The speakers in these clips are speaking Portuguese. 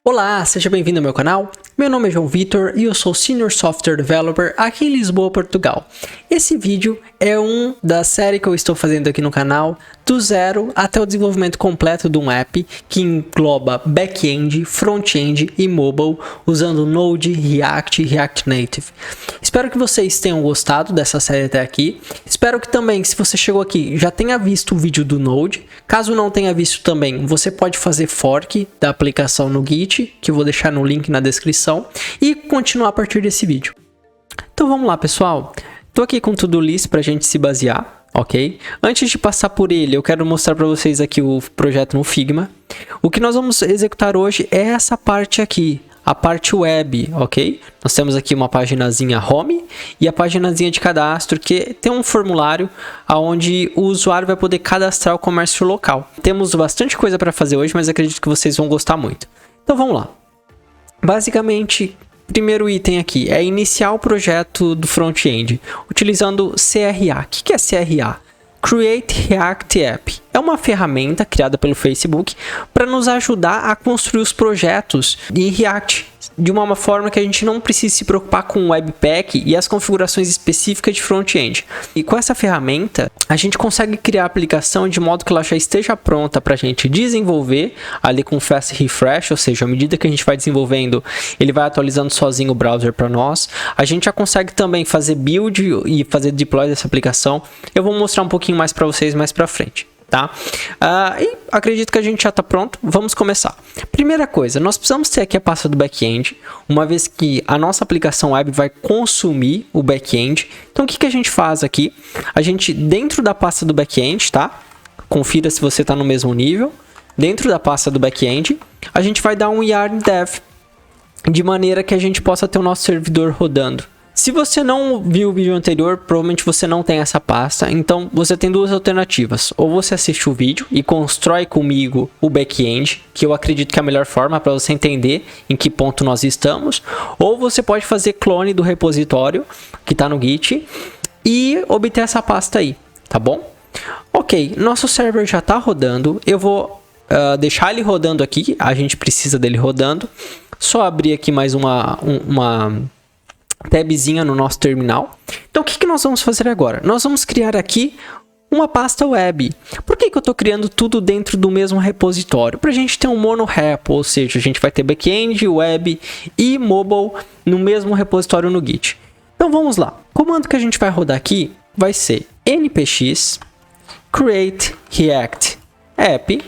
Olá, seja bem-vindo ao meu canal. Meu nome é João Vitor e eu sou Senior Software Developer aqui em Lisboa, Portugal. Esse vídeo é um da série que eu estou fazendo aqui no canal, do zero até o desenvolvimento completo de um app que engloba back-end, front-end e mobile, usando Node, React e React Native. Espero que vocês tenham gostado dessa série até aqui. Espero que também, se você chegou aqui, já tenha visto o vídeo do Node. Caso não tenha visto também, você pode fazer fork da aplicação no Git, que eu vou deixar no link na descrição, e continuar a partir desse vídeo. Então vamos lá, pessoal. Estou aqui com o To-Do List para a gente se basear, ok? Antes de passar por ele, eu quero mostrar para vocês aqui o projeto no Figma. O que nós vamos executar hoje é essa parte aqui, a parte web, ok? Nós temos aqui uma paginazinha home e a paginazinha de cadastro, que tem um formulário onde o usuário vai poder cadastrar o comércio local. Temos bastante coisa para fazer hoje, mas acredito que vocês vão gostar muito. Então vamos lá. Basicamente, primeiro item aqui é iniciar o projeto do front-end utilizando CRA. O que é CRA? Create React App. É uma ferramenta criada pelo Facebook para nos ajudar a construir os projetos em React de uma forma que a gente não precise se preocupar com o Webpack e as configurações específicas de front-end. E com essa ferramenta, a gente consegue criar a aplicação de modo que ela já esteja pronta para a gente desenvolver ali com Fast Refresh, ou seja, à medida que a gente vai desenvolvendo, ele vai atualizando sozinho o browser para nós. A gente já consegue também fazer build e fazer deploy dessa aplicação. Eu vou mostrar um pouquinho mais para vocês mais para frente. Tá? E acredito que a gente já está pronto, vamos começar. Primeira coisa, nós precisamos ter aqui a pasta do back-end, uma vez que a nossa aplicação web vai consumir o back-end. Então o que a gente faz aqui? A gente, dentro da pasta do back-end, tá? Confira se você está no mesmo nível. Dentro da pasta do back-end, a gente vai dar um yarn dev, de maneira que a gente possa ter o nosso servidor rodando. Se você não viu o vídeo anterior, provavelmente você não tem essa pasta, então você tem duas alternativas. Ou você assiste o vídeo e constrói comigo o back-end, que eu acredito que é a melhor forma para você entender em que ponto nós estamos. Ou você pode fazer clone do repositório que está no Git e obter essa pasta aí, tá bom? Ok, nosso server já está rodando, eu vou deixar ele rodando aqui, a gente precisa dele rodando. Só abrir aqui mais uma tabzinha no nosso terminal. Então o que nós vamos fazer agora? Nós vamos criar aqui uma pasta web. Por que eu estou criando tudo dentro do mesmo repositório? Para a gente ter um monorepo, ou seja, a gente vai ter back-end, web e mobile no mesmo repositório no Git. Então vamos lá. O comando que a gente vai rodar aqui vai ser npx create react app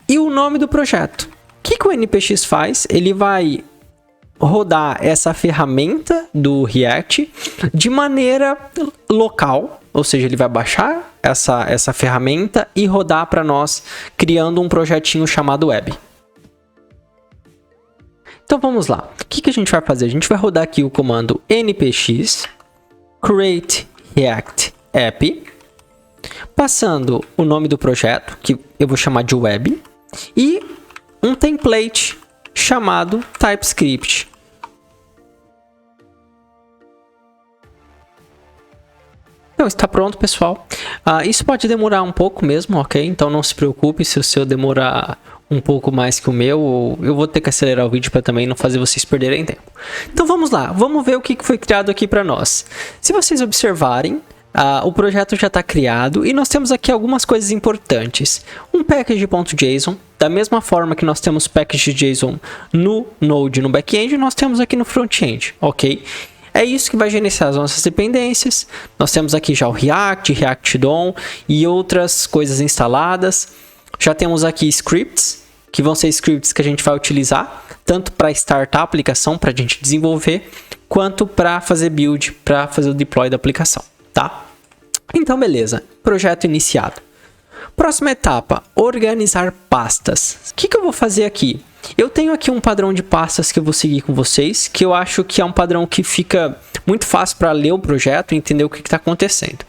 e o nome do projeto. O que o npx faz? Ele vai rodar essa ferramenta do React de maneira local, ou seja, ele vai baixar essa ferramenta e rodar para nós, criando um projetinho chamado web. Então vamos lá, o que a gente vai fazer? A gente vai rodar aqui o comando npx create react app, passando o nome do projeto, que eu vou chamar de web, e um template chamado TypeScript. Então, está pronto, pessoal. Isso pode demorar um pouco mesmo, ok? Então não se preocupe se o seu demorar um pouco mais que o meu. Eu vou ter que acelerar o vídeo para também não fazer vocês perderem tempo. Então vamos lá, vamos ver o que foi criado aqui para nós. Se vocês observarem, o projeto já está criado e nós temos aqui algumas coisas importantes. Um package.json, da mesma forma que nós temos package.json no Node, no back-end, nós temos aqui no front-end, ok? É isso que vai gerenciar as nossas dependências. Nós temos aqui já o React, React DOM e outras coisas instaladas. Já temos aqui scripts, que vão ser scripts que a gente vai utilizar, tanto para startar a aplicação, para a gente desenvolver, quanto para fazer build, para fazer o deploy da aplicação. Tá? Então, beleza. Projeto iniciado. Próxima etapa, organizar pastas. O que eu vou fazer aqui? Eu tenho aqui um padrão de pastas que eu vou seguir com vocês, que eu acho que é um padrão que fica muito fácil para ler o projeto e entender o que está acontecendo.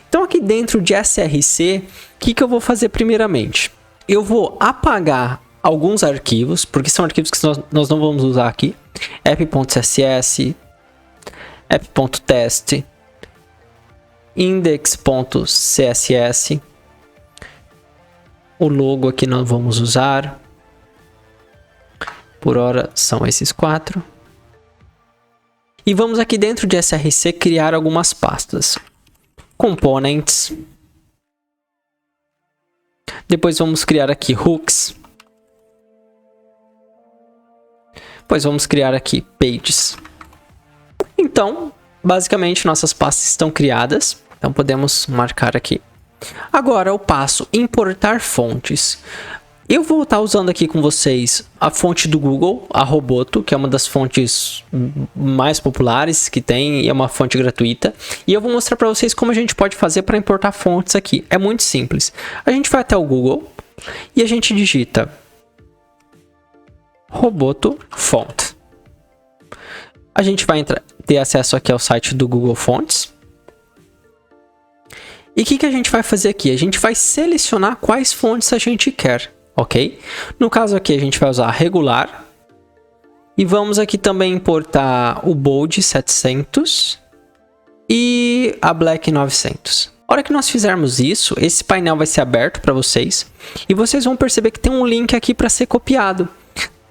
Então, aqui dentro de src, o que eu vou fazer primeiramente? Eu vou apagar alguns arquivos, porque são arquivos que nós não vamos usar aqui. app.css, app.test, index.css, o logo aqui nós vamos usar, Por hora são esses 4. E vamos aqui dentro de src criar algumas pastas. Components. Depois vamos criar aqui hooks. Depois vamos criar aqui pages. Então, basicamente nossas pastas estão criadas. Então podemos marcar aqui. Agora o passo importar fontes. Eu vou estar usando aqui com vocês a fonte do Google, a Roboto, que é uma das fontes mais populares que tem e é uma fonte gratuita. E eu vou mostrar para vocês como a gente pode fazer para importar fontes aqui. É muito simples. A gente vai até o Google e a gente digita Roboto Font. A gente vai ter acesso aqui ao site do Google Fonts. E o que a gente vai fazer aqui? A gente vai selecionar quais fontes a gente quer. Ok? No caso aqui a gente vai usar a regular e vamos aqui também importar o Bold 700 e a Black 900. A hora que nós fizermos isso, esse painel vai ser aberto para vocês e vocês vão perceber que tem um link aqui para ser copiado.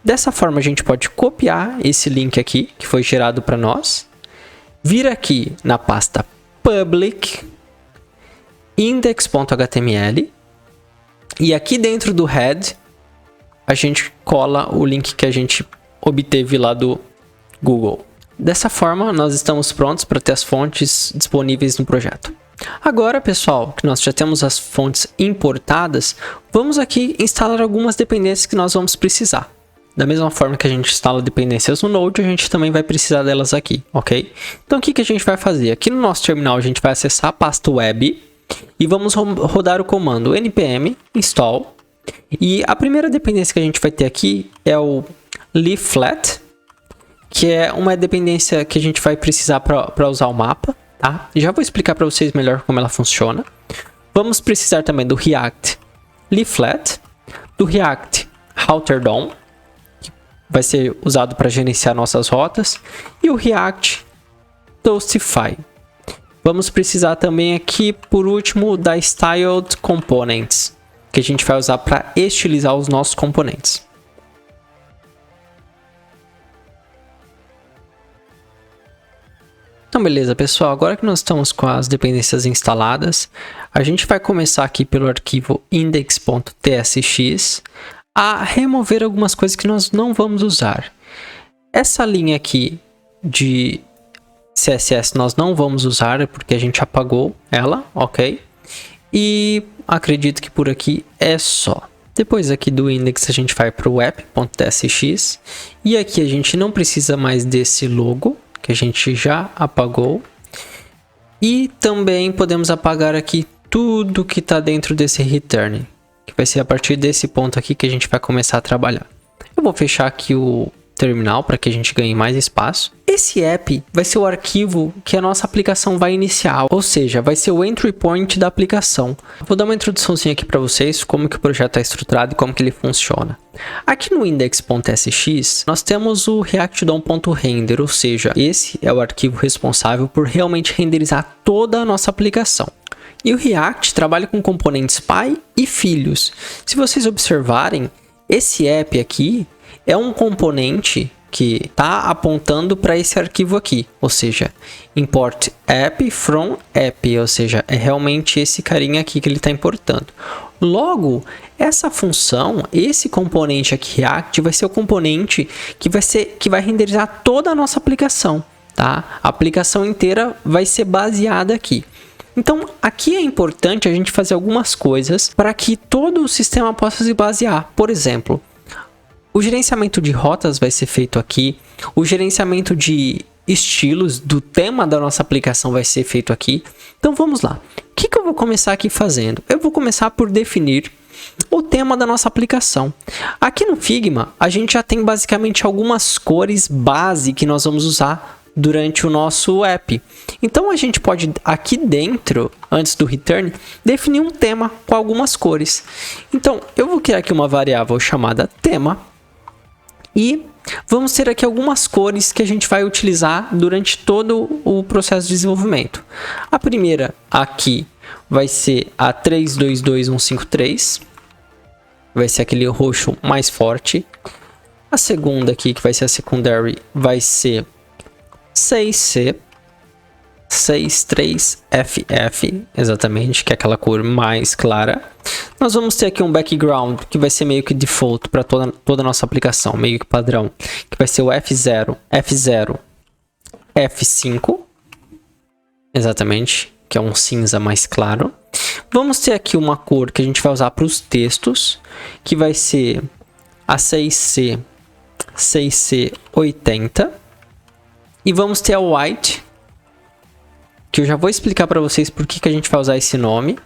Dessa forma a gente pode copiar esse link aqui que foi gerado para nós, vir aqui na pasta public index.html. E aqui dentro do head, a gente cola o link que a gente obteve lá do Google. Dessa forma, nós estamos prontos para ter as fontes disponíveis no projeto. Agora, pessoal, que nós já temos as fontes importadas, vamos aqui instalar algumas dependências que nós vamos precisar. Da mesma forma que a gente instala dependências no Node, a gente também vai precisar delas aqui, ok? Então, o que a gente vai fazer? Aqui no nosso terminal, a gente vai acessar a pasta web e vamos rodar o comando npm install. E a primeira dependência que a gente vai ter aqui é o leaflet, que é uma dependência que a gente vai precisar para usar o mapa, tá? Já vou explicar para vocês melhor como ela funciona. Vamos precisar também do React leaflet, do React router DOM, que vai ser usado para gerenciar nossas rotas, e o React Toastify. Vamos precisar também aqui, por último, da Styled Components, que a gente vai usar para estilizar os nossos componentes. Então, beleza, pessoal. Agora que nós estamos com as dependências instaladas, a gente vai começar aqui pelo arquivo index.tsx a remover algumas coisas que nós não vamos usar. Essa linha aqui de CSS nós não vamos usar, porque a gente apagou ela, ok? E acredito que por aqui é só. Depois aqui do index a gente vai para o app.tsx e aqui a gente não precisa mais desse logo, que a gente já apagou. E também podemos apagar aqui tudo que está dentro desse return, que vai ser a partir desse ponto aqui que a gente vai começar a trabalhar. Eu vou fechar aqui o terminal para que a gente ganhe mais espaço. Esse app vai ser o arquivo que a nossa aplicação vai iniciar, ou seja, vai ser o entry point da aplicação. Vou dar uma introduçãozinha aqui para vocês, como que o projeto é estruturado e como que ele funciona. Aqui no index.tsx, nós temos o react.dom.render, ou seja, esse é o arquivo responsável por realmente renderizar toda a nossa aplicação. E o React trabalha com componentes pai e filhos. Se vocês observarem, esse app aqui é um componente que está apontando para esse arquivo aqui, ou seja, import app from app, ou seja, é realmente esse carinha aqui que ele está importando. Logo, essa função, esse componente aqui React vai ser o componente que vai renderizar toda a nossa aplicação, tá? A aplicação inteira vai ser baseada aqui. Então, aqui é importante a gente fazer algumas coisas para que todo o sistema possa se basear. Por exemplo, o gerenciamento de rotas vai ser feito aqui, o gerenciamento de estilos do tema da nossa aplicação vai ser feito aqui. Então vamos lá. O que eu vou começar aqui fazendo? Eu vou começar por definir o tema da nossa aplicação. Aqui no Figma, a gente já tem basicamente algumas cores base que nós vamos usar durante o nosso app. Então a gente pode aqui dentro, antes do return, definir um tema com algumas cores. Então eu vou criar aqui uma variável chamada tema. E vamos ter aqui algumas cores que a gente vai utilizar durante todo o processo de desenvolvimento. A primeira aqui vai ser a 322153. Vai ser aquele roxo mais forte. A segunda aqui, que vai ser a secondary, vai ser 6C, 63FF, exatamente, que é aquela cor mais clara. Nós vamos ter aqui um background, que vai ser meio que default para toda a nossa aplicação, meio que padrão, que vai ser o F0, F0, F5, exatamente, que é um cinza mais claro. Vamos ter aqui uma cor que a gente vai usar para os textos, que vai ser a 6C, 6C80. E vamos ter a white, que eu já vou explicar para vocês por que a gente vai usar esse nome,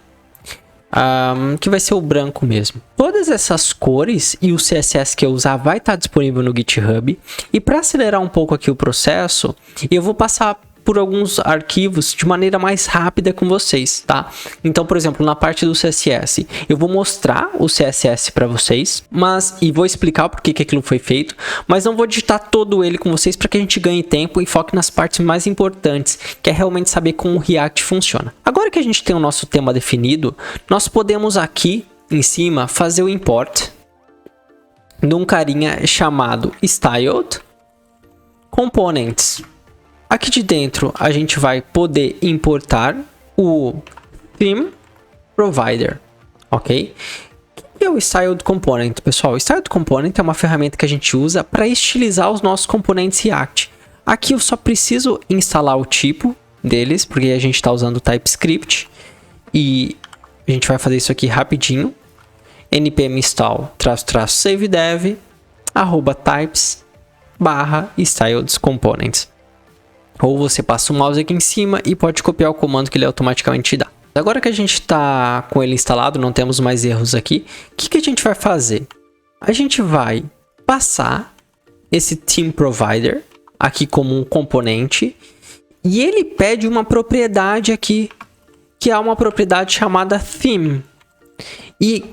que vai ser o branco mesmo. Todas essas cores e o CSS que eu usar vai estar disponível no GitHub. E para acelerar um pouco aqui o processo, eu vou passar por alguns arquivos de maneira mais rápida com vocês, tá? Então, por exemplo, na parte do CSS, eu vou mostrar o CSS para vocês, e vou explicar por que aquilo foi feito, mas não vou digitar todo ele com vocês para que a gente ganhe tempo e foque nas partes mais importantes, que é realmente saber como o React funciona. Agora que a gente tem o nosso tema definido, nós podemos aqui em cima fazer o import de um carinha chamado Styled Components. Aqui de dentro a gente vai poder importar o Theme Provider, ok? O que é o Styled Component, pessoal? O Styled Component é uma ferramenta que a gente usa para estilizar os nossos componentes React. Aqui eu só preciso instalar o tipo deles, porque a gente está usando o TypeScript. E a gente vai fazer isso aqui rapidinho. npm install --savedev @types/styled components. Ou você passa o mouse aqui em cima e pode copiar o comando que ele automaticamente dá. Agora que a gente está com ele instalado, não temos mais erros aqui, o que a gente vai fazer? A gente vai passar esse Theme Provider aqui como um componente e ele pede uma propriedade aqui, que é uma propriedade chamada Theme. E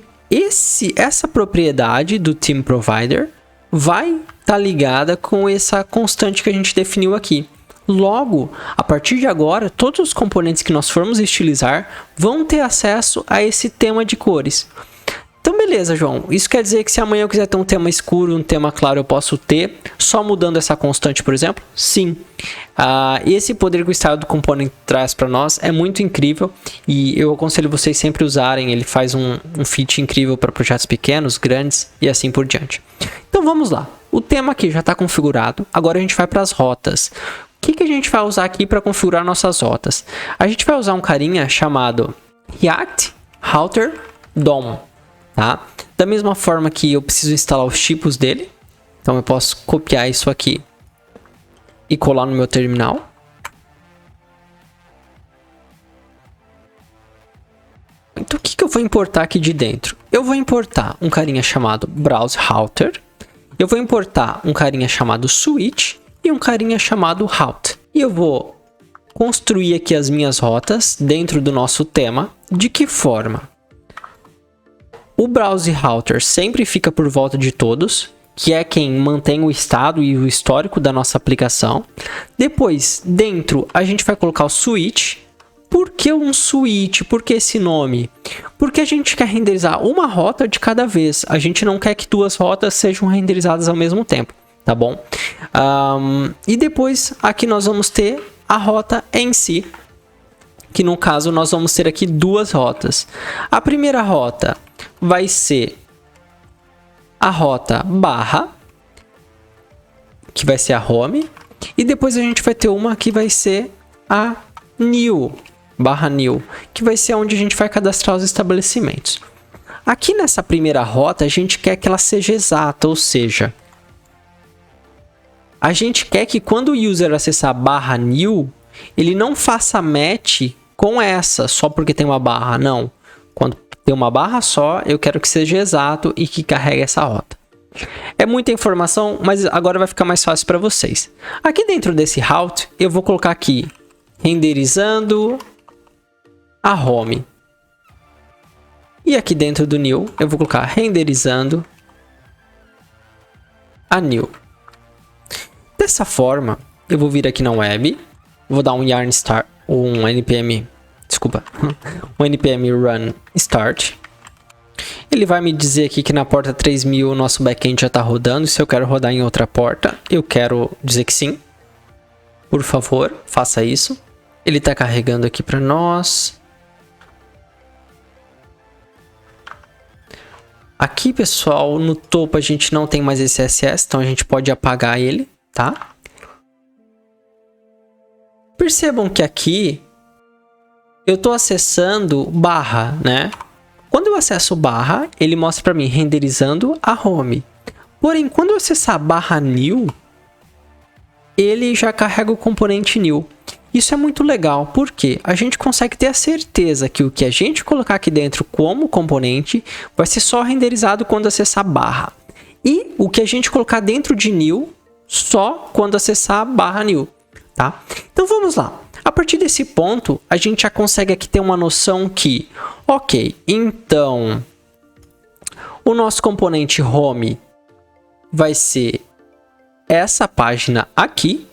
essa propriedade do Theme Provider vai estar ligada com essa constante que a gente definiu aqui. Logo, a partir de agora, todos os componentes que nós formos estilizar vão ter acesso a esse tema de cores. Então, beleza, João. Isso quer dizer que se amanhã eu quiser ter um tema escuro, um tema claro, eu posso ter, só mudando essa constante, por exemplo? Sim. Esse poder que o Styled Component traz para nós é muito incrível e eu aconselho vocês sempre usarem. Ele faz um fit incrível para projetos pequenos, grandes e assim por diante. Então, vamos lá. O tema aqui já está configurado. Agora a gente vai para as rotas. O que a gente vai usar aqui para configurar nossas rotas? A gente vai usar um carinha chamado React Router DOM, tá? Da mesma forma que eu preciso instalar os tipos dele, então eu posso copiar isso aqui e colar no meu terminal. Então o que eu vou importar aqui de dentro? Eu vou importar um carinha chamado Browse Router, eu vou importar um carinha chamado Switch e um carinha chamado Route. E eu vou construir aqui as minhas rotas dentro do nosso tema. De que forma? O Browse Router sempre fica por volta de todos, que é quem mantém o estado e o histórico da nossa aplicação. Depois, dentro, a gente vai colocar o Switch. Por que um switch? Por que esse nome? Porque a gente quer renderizar uma rota de cada vez. A gente não quer que duas rotas sejam renderizadas ao mesmo tempo. Tá bom? E depois aqui nós vamos ter a rota em si, que no caso nós vamos ter aqui duas rotas. A primeira rota vai ser a rota barra, que vai ser a home, e depois a gente vai ter uma que vai ser a new, barra new, que vai ser onde a gente vai cadastrar os estabelecimentos. Aqui nessa primeira rota a gente quer que ela seja exata, ou seja, a gente quer que quando o user acessar barra new, ele não faça match com essa, só porque tem uma barra, não. Quando tem uma barra só, eu quero que seja exato e que carregue essa rota. É muita informação, mas agora vai ficar mais fácil para vocês. Aqui dentro desse route, eu vou colocar aqui, renderizando a home. E aqui dentro do new, eu vou colocar renderizando a new. Dessa forma, eu vou vir aqui na web, vou dar um yarn start, um npm run start. Ele vai me dizer aqui que na porta 3000 o nosso back-end já está rodando. Se eu quero rodar em outra porta, eu quero dizer que sim. Por favor, faça isso. Ele está carregando aqui para nós. Aqui, pessoal, no topo a gente não tem mais esse CSS, então a gente pode apagar ele, tá? Percebam que aqui eu estou acessando barra, né? Quando eu acesso barra, ele mostra para mim renderizando a home. Porém, quando eu acessar barra new, ele já carrega o componente new. Isso é muito legal, porque a gente consegue ter a certeza que o que a gente colocar aqui dentro como componente vai ser só renderizado quando acessar barra. E o que a gente colocar dentro de new, só quando acessar barra new, tá? Então vamos lá. A partir desse ponto, a gente já consegue aqui ter uma noção que, ok, então o nosso componente home vai ser essa página aqui.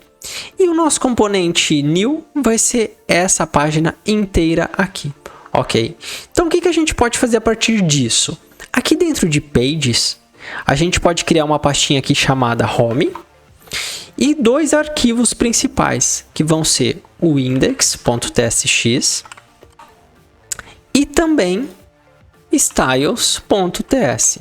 E o nosso componente new vai ser essa página inteira aqui, ok? Então, o que a gente pode fazer a partir disso? Aqui dentro de Pages, a gente pode criar uma pastinha aqui chamada Home e dois arquivos principais, que vão ser o index.tsx e também styles.ts.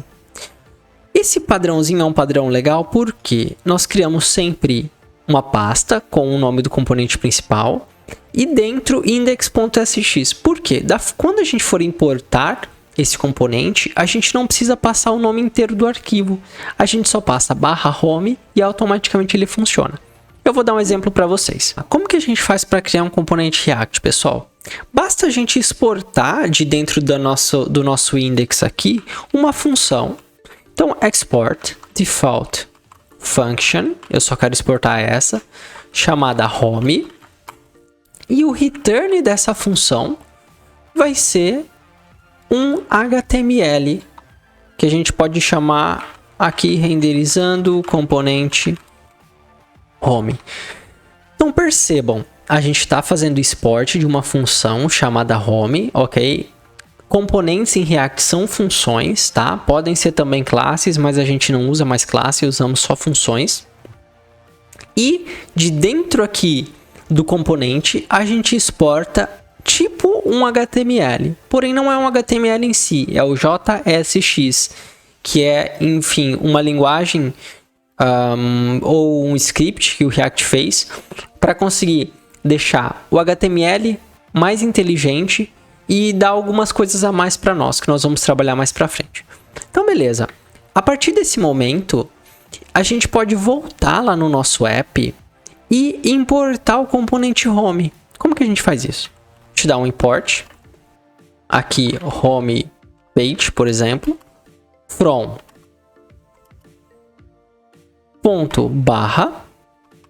Esse padrãozinho é um padrão legal porque nós criamos sempre uma pasta com o nome do componente principal e dentro index.sx. Por quê? Quando a gente for importar esse componente, a gente não precisa passar o nome inteiro do arquivo. A gente só passa /home e automaticamente ele funciona. Eu vou dar um exemplo para vocês. Como que a gente faz para criar um componente React, pessoal? Basta a gente exportar de dentro do nosso index aqui uma função. Então, export default function, eu só quero exportar essa, chamada home, e o return dessa função vai ser um HTML, que a gente pode chamar aqui renderizando o componente home. Então percebam, a gente está fazendo export de uma função chamada home, ok? Componentes em React são funções, tá? Podem ser também classes, mas a gente não usa mais classe, usamos só funções. E de dentro aqui do componente, a gente exporta tipo um HTML. Porém, não é um HTML em si, é o JSX, que é, enfim, uma linguagem ou um script que o React fez para conseguir deixar o HTML mais inteligente e dar algumas coisas a mais para nós, que nós vamos trabalhar mais para frente. Então, beleza. A partir desse momento, a gente pode voltar lá no nosso app e importar o componente home. Como que a gente faz isso? A gente dá um import. Aqui, home page, por exemplo. From ponto barra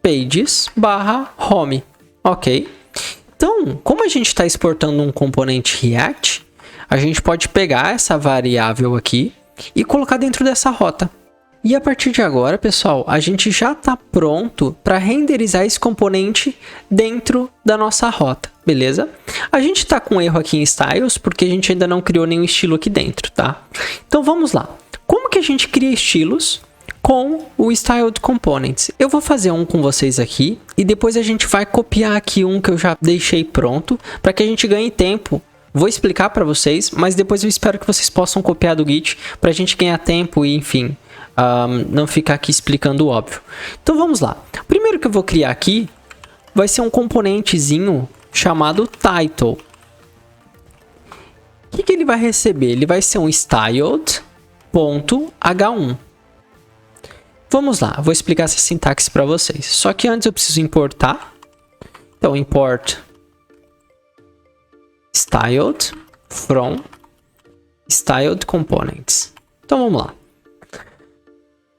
pages barra home. Ok. Então, como a gente está exportando um componente React, a gente pode pegar essa variável aqui e colocar dentro dessa rota. E a partir de agora, pessoal, a gente já está pronto para renderizar esse componente dentro da nossa rota, beleza? A gente está com erro aqui em Styles porque a gente ainda não criou nenhum estilo aqui dentro, tá? Então vamos lá. Como que a gente cria estilos com o Styled Components? Eu vou fazer um com vocês aqui e depois a gente vai copiar aqui um que eu já deixei pronto para que a gente ganhe tempo. Vou explicar para vocês, mas depois eu espero que vocês possam copiar do Git para a gente ganhar tempo e, enfim, não ficar aqui explicando o óbvio. Então vamos lá. O primeiro que eu vou criar aqui vai ser um componentezinho chamado Title. O que ele vai receber? Ele vai ser um styled.h1. Vamos lá, vou explicar essa sintaxe para vocês. Só que antes eu preciso importar. Então, import styled from styled components. Então, vamos lá.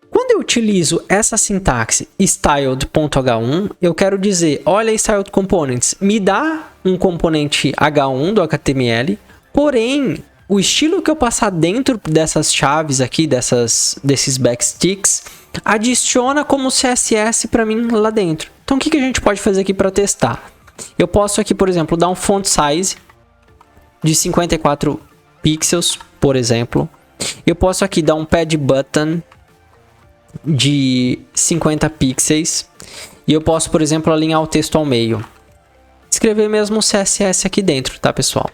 Quando eu utilizo essa sintaxe styled.h1, eu quero dizer, olha styled components, me dá um componente h1 do HTML, porém, o estilo que eu passar dentro dessas chaves aqui, desses backsticks, adiciona como CSS para mim lá dentro. Então, o que a gente pode fazer aqui para testar? Eu posso aqui, por exemplo, dar um font size de 54 pixels, por exemplo. Eu posso aqui dar um pad button de 50 pixels. E eu posso, por exemplo, alinhar o texto ao meio. Escrever mesmo o CSS aqui dentro, tá, pessoal?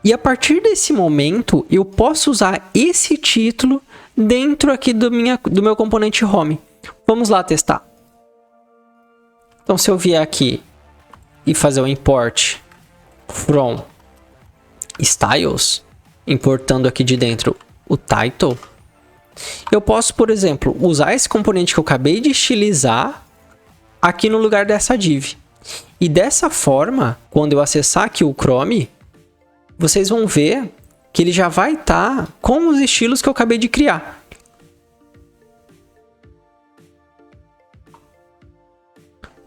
E a partir desse momento, eu posso usar esse título dentro aqui do meu componente home. Vamos lá testar. Então, se eu vier aqui e fazer o import from styles, importando aqui de dentro o title, eu posso, por exemplo, usar esse componente que eu acabei de estilizar aqui no lugar dessa div. E dessa forma, quando eu acessar aqui o Chrome, vocês vão ver que ele já vai estar com os estilos que eu acabei de criar.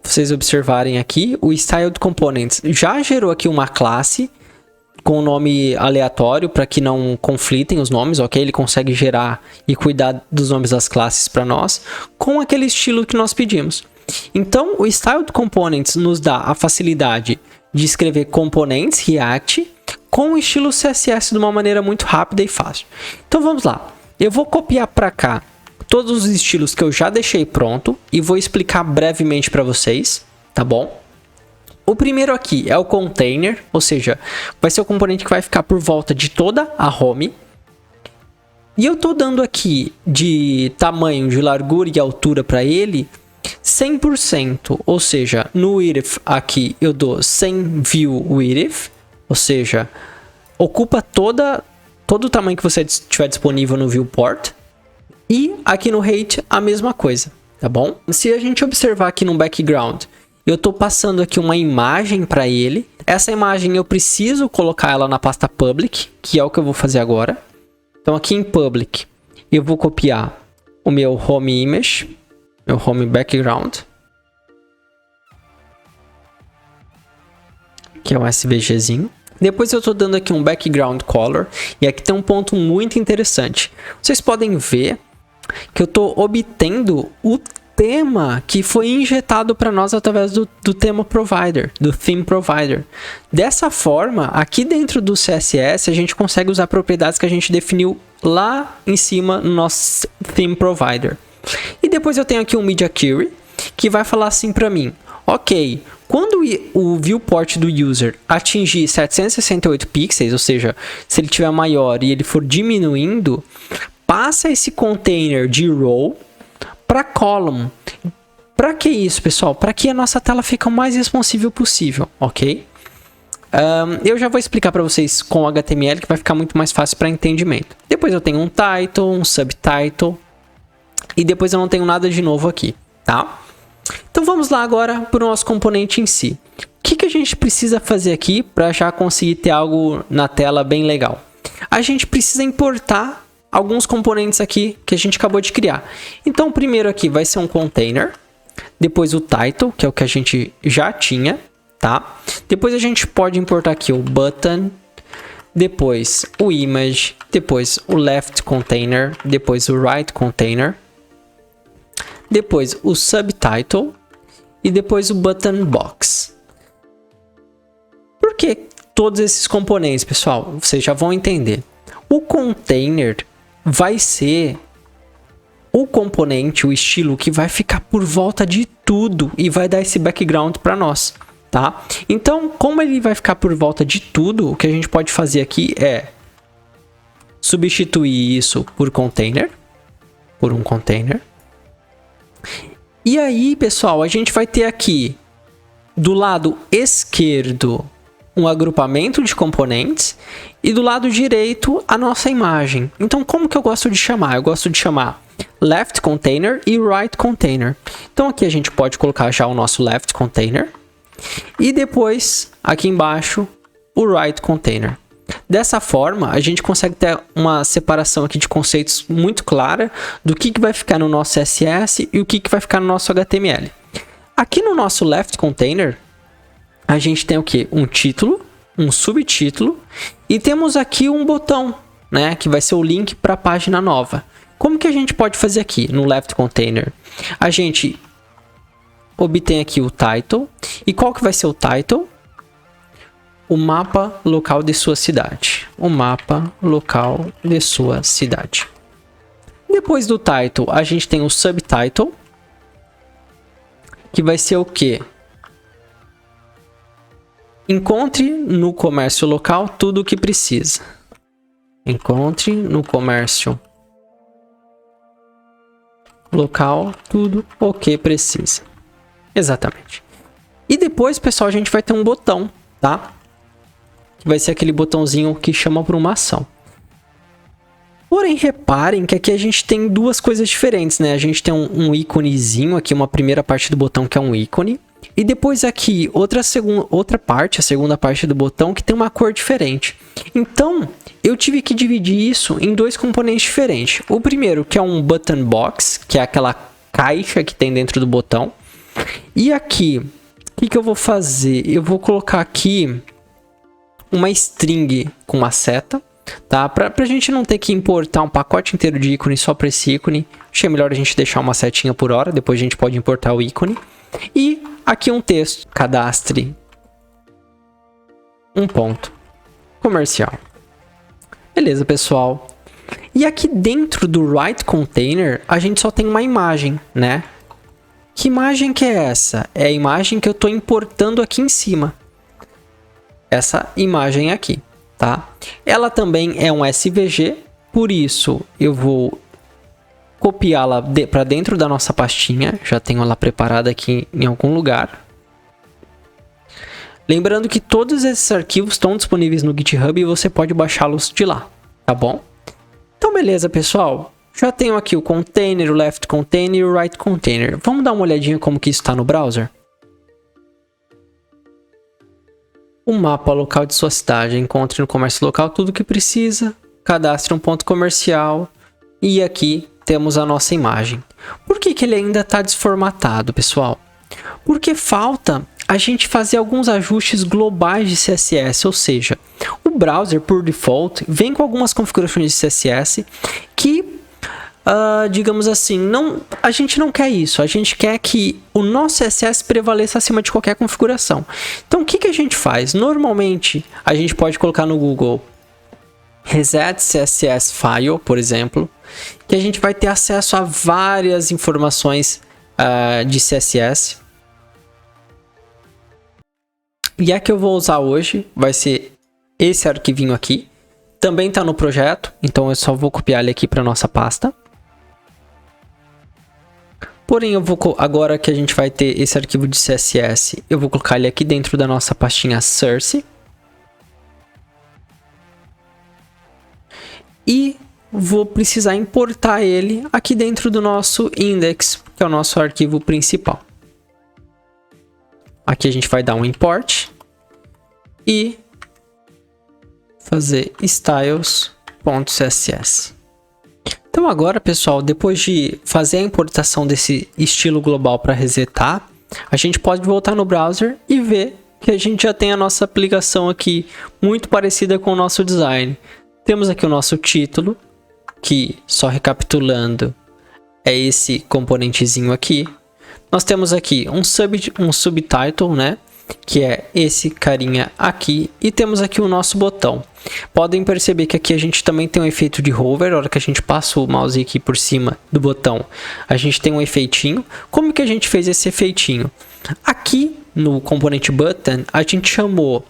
Vocês observarem aqui, o Styled Components já gerou aqui uma classe com nome aleatório para que não conflitem os nomes, ok? Ele consegue gerar e cuidar dos nomes das classes para nós com aquele estilo que nós pedimos. Então, o Styled Components nos dá a facilidade de escrever componentes React com o estilo CSS de uma maneira muito rápida e fácil. Então, vamos lá. Eu vou copiar para cá todos os estilos que eu já deixei pronto e vou explicar brevemente para vocês, tá bom? O primeiro aqui é o container, ou seja, vai ser o componente que vai ficar por volta de toda a home. E eu estou dando aqui de tamanho, de largura e altura para ele 100%, ou seja, no width aqui eu dou 100 view width, ou seja, ocupa todo o tamanho que você tiver disponível no viewport. E aqui no height a mesma coisa, tá bom? Se a gente observar aqui no background, eu estou passando aqui uma imagem para ele. Essa imagem eu preciso colocar ela na pasta public, que é o que eu vou fazer agora. Então aqui em public eu vou copiar o meu home image, meu home background, que é um SVGzinho. Depois eu estou dando aqui um background color, e aqui tem um ponto muito interessante. Vocês podem ver que eu estou obtendo o tema que foi injetado para nós através do tema provider, do theme provider. Dessa forma, aqui dentro do CSS, a gente consegue usar propriedades que a gente definiu lá em cima no nosso theme provider. E depois eu tenho aqui um media query, que vai falar assim para mim, ok, quando o viewport do user atingir 768 pixels, ou seja, se ele tiver maior e ele for diminuindo, passa esse container de row para column. Para que isso, pessoal? Para que a nossa tela fique o mais responsível possível, ok? Eu já vou explicar para vocês com o HTML, que vai ficar muito mais fácil para entendimento. Depois eu tenho um title, um subtitle, e depois eu não tenho nada de novo aqui, tá? Então vamos lá agora para o nosso componente em si. O que a gente precisa fazer aqui para já conseguir ter algo na tela bem legal? A gente precisa importar alguns componentes aqui que a gente acabou de criar. Então o primeiro aqui vai ser um container, depois o title, que é o que a gente já tinha, tá? Depois a gente pode importar aqui o button, depois o image, depois o left container, depois o right container, depois o subtitle e depois o button box. Por que todos esses componentes, pessoal? Vocês já vão entender. O container vai ser o componente, o estilo que vai ficar por volta de tudo e vai dar esse background para nós, tá? Então, como ele vai ficar por volta de tudo, o que a gente pode fazer aqui é substituir isso por container, por um container. E aí, pessoal, a gente vai ter aqui do lado esquerdo um agrupamento de componentes e do lado direito a nossa imagem. Então, como que eu gosto de chamar? Eu gosto de chamar left container e right container. Então, aqui a gente pode colocar já o nosso left container e depois, aqui embaixo, o right container. Dessa forma, a gente consegue ter uma separação aqui de conceitos muito clara do que vai ficar no nosso CSS e o que vai ficar no nosso HTML. Aqui no nosso left container, a gente tem o quê? Um título, um subtítulo e temos aqui um botão, né, que vai ser o link para a página nova. Como que a gente pode fazer aqui no left container? A gente obtém aqui o title. E qual que vai ser o title? o mapa local de sua cidade. O mapa local de sua cidade. Depois do title, a gente tem o subtitle, que vai ser o quê? Encontre no comércio local tudo o que precisa. Encontre no comércio local tudo o que precisa. Exatamente. E depois, pessoal, a gente vai ter um botão, tá? Que vai ser aquele botãozinho que chama para uma ação. Porém, reparem que aqui a gente tem duas coisas diferentes, né? A gente tem um íconezinho aqui, uma primeira parte do botão que é um ícone. E depois aqui, outra parte, a segunda parte do botão, que tem uma cor diferente. Então, eu tive que dividir isso em dois componentes diferentes. O primeiro, que é um button box, que é aquela caixa que tem dentro do botão. E aqui, o que eu vou fazer? Eu vou colocar aqui uma string com uma seta, tá? Pra gente não ter que importar um pacote inteiro de ícone só para esse ícone. Achei melhor a gente deixar uma setinha por hora, depois a gente pode importar o ícone. E aqui um texto, cadastre um ponto comercial. Beleza, pessoal. E aqui dentro do write container, a gente só tem uma imagem, né? Que imagem que é essa? É a imagem que eu estou importando aqui em cima. Essa imagem aqui, tá? Ela também é um SVG, por isso eu vou copiá-la para dentro da nossa pastinha. Já tenho ela preparada aqui em algum lugar. Lembrando que todos esses arquivos estão disponíveis no GitHub e você pode baixá-los de lá, tá bom? Então, beleza, pessoal. Já tenho aqui o container, o left container e o right container. Vamos dar uma olhadinha como que isso está no browser? O mapa local de sua cidade. Encontre no comércio local tudo o que precisa. Cadastre um ponto comercial. E aqui temos a nossa imagem. Por que ele ainda está desformatado, pessoal? Porque falta a gente fazer alguns ajustes globais de CSS, ou seja, o browser, por default, vem com algumas configurações de CSS que, digamos assim, a gente não quer isso. A gente quer que o nosso CSS prevaleça acima de qualquer configuração. Então, o que a gente faz? Normalmente, a gente pode colocar no Google reset CSS file, por exemplo, que a gente vai ter acesso a várias informações de CSS. E a que eu vou usar hoje vai ser esse arquivinho aqui. Também está no projeto, então eu só vou copiar ele aqui para nossa pasta. Porém, agora que a gente vai ter esse arquivo de CSS, eu vou colocar ele aqui dentro da nossa pastinha source. E vou precisar importar ele aqui dentro do nosso index, que é o nosso arquivo principal. Aqui a gente vai dar um import e fazer styles.css. Então agora, pessoal, depois de fazer a importação desse estilo global para resetar, a gente pode voltar no browser e ver que a gente já tem a nossa aplicação aqui muito parecida com o nosso design. Temos aqui o nosso título, que, só recapitulando, é esse componentezinho aqui. Nós temos aqui um subtitle, né? Que é esse carinha aqui. E temos aqui o nosso botão. Podem perceber que aqui a gente também tem um efeito de hover. Na hora que a gente passa o mouse aqui por cima do botão, a gente tem um efeitinho. Como que a gente fez esse efeitinho? Aqui no componente button, a gente chamou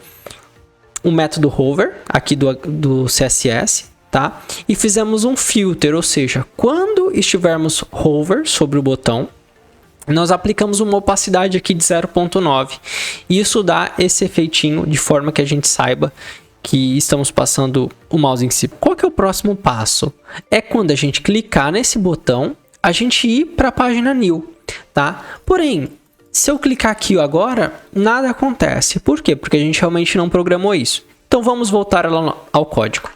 o método hover aqui do CSS, tá? E fizemos um filter, ou seja, quando estivermos hover sobre o botão, nós aplicamos uma opacidade aqui de 0.9. E isso dá esse efeitinho de forma que a gente saiba que estamos passando o mouse em cima. Qual que é o próximo passo? É quando a gente clicar nesse botão, a gente ir para a página new, tá? Porém, se eu clicar aqui agora, nada acontece. Por quê? Porque a gente realmente não programou isso. Então vamos voltar lá ao código.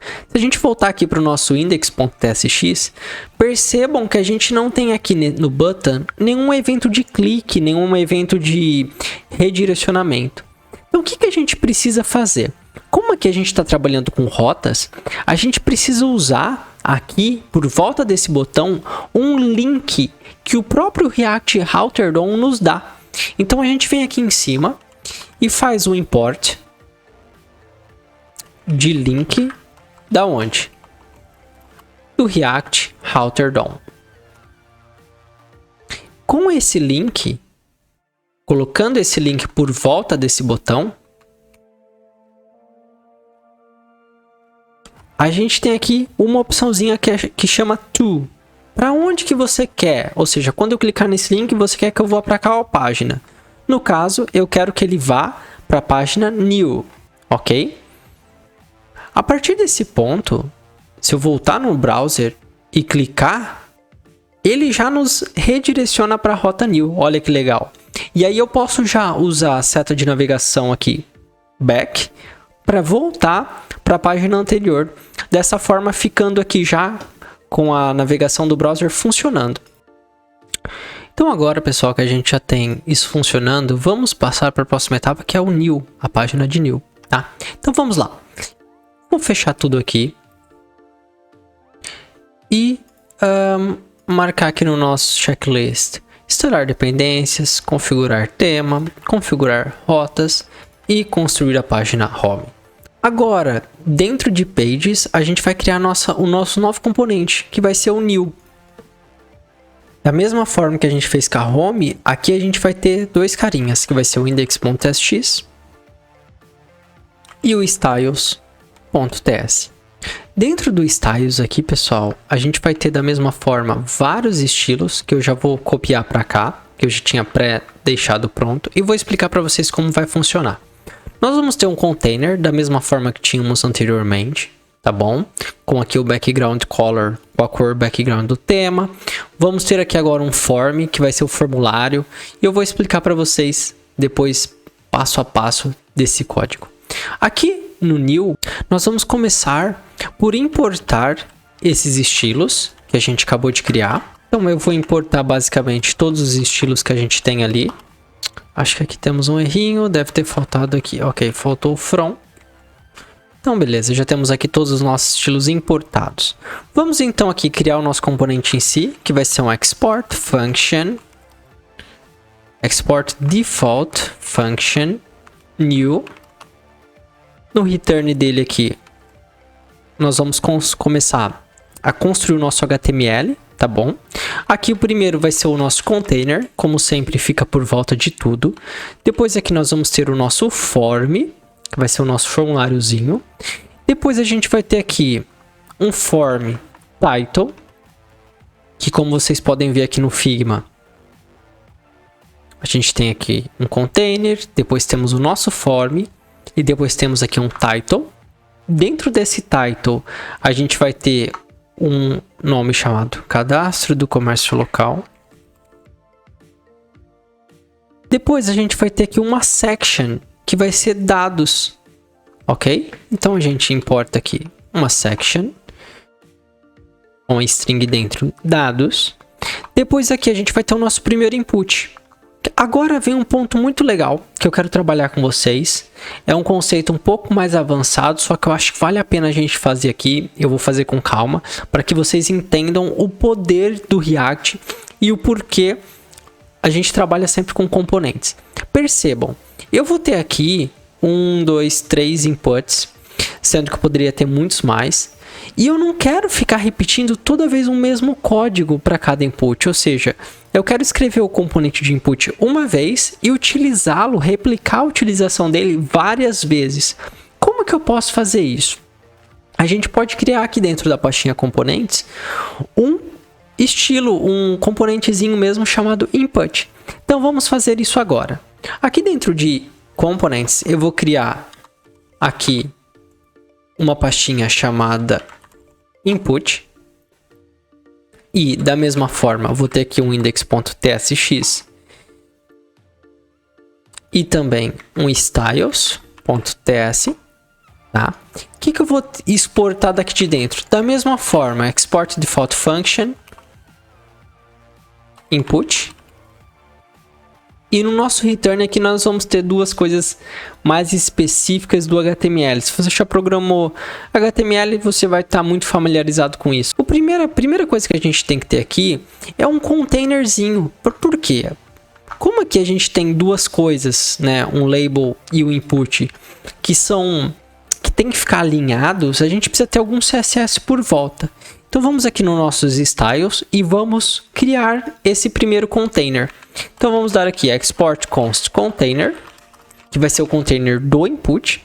Se a gente voltar aqui para o nosso index.tsx, percebam que a gente não tem aqui no button nenhum evento de clique, nenhum evento de redirecionamento. Então o que a gente precisa fazer? Como aqui a gente está trabalhando com rotas, a gente precisa usar aqui, por volta desse botão, um link que o próprio React Router DOM nos dá. Então a gente vem aqui em cima, e faz o import de link da onde? Do React Router DOM. Com esse link, colocando esse link por volta desse botão, a gente tem aqui uma opçãozinha que chama To. Para onde que você quer? Ou seja, quando eu clicar nesse link, você quer que eu vá para qual página? No caso, eu quero que ele vá para a página New, ok? A partir desse ponto, se eu voltar no browser e clicar, ele já nos redireciona para a rota New. Olha que legal. E aí eu posso já usar a seta de navegação aqui, Back, para voltar para a página anterior. Dessa forma, ficando aqui já com a navegação do browser funcionando. Então agora, pessoal, que a gente já tem isso funcionando, vamos passar para a próxima etapa, que é o New, a página de New, tá? Então vamos lá. Vou fechar tudo aqui e marcar aqui no nosso checklist: instalar dependências, configurar tema, configurar rotas e construir a página home. Agora, dentro de Pages, a gente vai criar o nosso novo componente, que vai ser o New. Da mesma forma que a gente fez com a Home, aqui a gente vai ter dois carinhas, que vai ser o index.txt e o styles.ts. Dentro do styles aqui, pessoal, a gente vai ter da mesma forma vários estilos, que eu já vou copiar para cá, que eu já tinha deixado pronto, e vou explicar para vocês como vai funcionar. Nós vamos ter um container da mesma forma que tínhamos anteriormente, tá bom? Com aqui o background color, com a cor background do tema. Vamos ter aqui agora um form, que vai ser o formulário, e eu vou explicar para vocês depois, passo a passo, desse código. Aqui no New, nós vamos começar por importar esses estilos que a gente acabou de criar. Então eu vou importar basicamente todos os estilos que a gente tem ali. Acho que aqui temos um errinho, deve ter faltado aqui. Ok, faltou o from. Então beleza, já temos aqui todos os nossos estilos importados. Vamos então aqui criar o nosso componente em si, que vai ser um export function, export default function new. No return dele aqui, nós vamos começar a construir o nosso HTML, tá bom? Aqui o primeiro vai ser o nosso container, como sempre fica por volta de tudo. Depois aqui nós vamos ter o nosso form, que vai ser o nosso formuláriozinho. Depois a gente vai ter aqui um form title, que como vocês podem ver aqui no Figma, a gente tem aqui um container, depois temos o nosso form, e depois temos aqui um title. Dentro desse title, a gente vai ter um nome chamado Cadastro do Comércio Local. Depois a gente vai ter aqui uma section, que vai ser dados, ok? Então a gente importa aqui uma section, com a string dentro, dados. Depois aqui a gente vai ter o nosso primeiro input. Agora vem um ponto muito legal que eu quero trabalhar com vocês. É um conceito um pouco mais avançado, só que eu acho que vale a pena a gente fazer aqui. Eu vou fazer com calma, para que vocês entendam o poder do React e o porquê a gente trabalha sempre com componentes. Percebam, eu vou ter aqui 1, 2, 3 inputs, sendo que eu poderia ter muitos mais. E eu não quero ficar repetindo toda vez o mesmo código para cada input, ou seja, eu quero escrever o componente de input uma vez e utilizá-lo, replicar a utilização dele várias vezes. Como que eu posso fazer isso? A gente pode criar aqui dentro da pastinha componentes um estilo, um componentezinho mesmo chamado input. Então vamos fazer isso agora. Aqui dentro de components eu vou criar aqui uma pastinha chamada input. E da mesma forma, vou ter aqui um index.tsx e também um styles.ts, tá? O que eu vou exportar daqui de dentro? Da mesma forma, export default function, input. E no nosso return aqui nós vamos ter duas coisas mais específicas do HTML. Se você já programou HTML, você vai estar muito familiarizado com isso. A primeira coisa que a gente tem que ter aqui é um containerzinho. Por quê? Como aqui a gente tem duas coisas, né, um label e o input, que tem que ficar alinhados, a gente precisa ter algum CSS por volta. Então vamos aqui nos nossos styles e vamos criar esse primeiro container. Então vamos dar aqui export const container, que vai ser o container do input.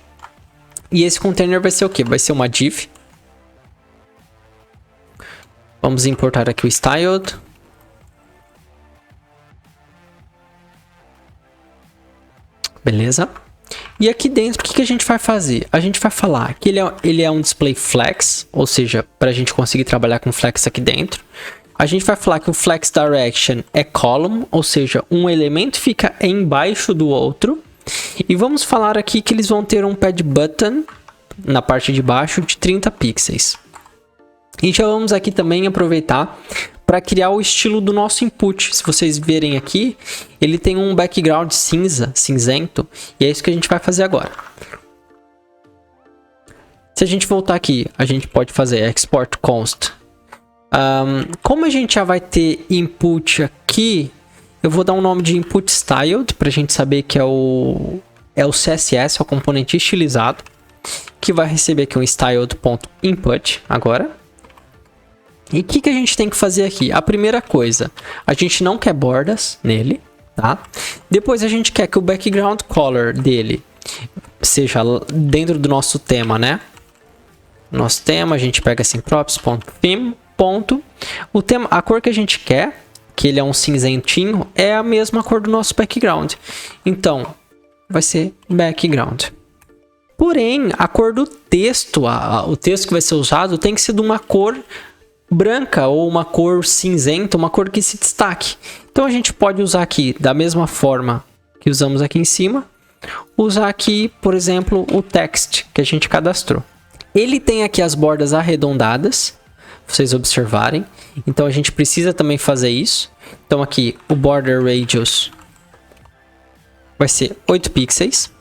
E esse container vai ser o quê? Vai ser uma div. Vamos importar aqui o styled. Beleza? E aqui dentro, o que a gente vai fazer? A gente vai falar que ele é um display flex, ou seja, para a gente conseguir trabalhar com flex aqui dentro. A gente vai falar que o flex direction é column, ou seja, um elemento fica embaixo do outro. E vamos falar aqui que eles vão ter um pad button na parte de baixo de 30 pixels. E já vamos aqui também aproveitar para criar o estilo do nosso input. Se vocês verem aqui, ele tem um background cinzento, e é isso que a gente vai fazer agora. Se a gente voltar aqui, a gente pode fazer export const. Como a gente já vai ter input aqui, eu vou dar um nome de input styled, para a gente saber que é o CSS, é o componente estilizado, que vai receber aqui um styled.input agora. E o que a gente tem que fazer aqui? A primeira coisa, a gente não quer bordas nele, tá? Depois a gente quer que o background color dele seja dentro do nosso tema, né? Nosso tema, a gente pega assim, props.theme, o tema, a cor que a gente quer, que ele é um cinzentinho, é a mesma cor do nosso background. Então, vai ser background. Porém, a cor do texto, o texto que vai ser usado tem que ser de uma cor branca ou uma cor cinzenta, uma cor que se destaque. Então a gente pode usar aqui da mesma forma que usamos aqui em cima, usar aqui, por exemplo, o text que a gente cadastrou. Ele tem aqui as bordas arredondadas, vocês observarem. Então a gente precisa também fazer isso. Então aqui o border radius vai ser 8 pixels.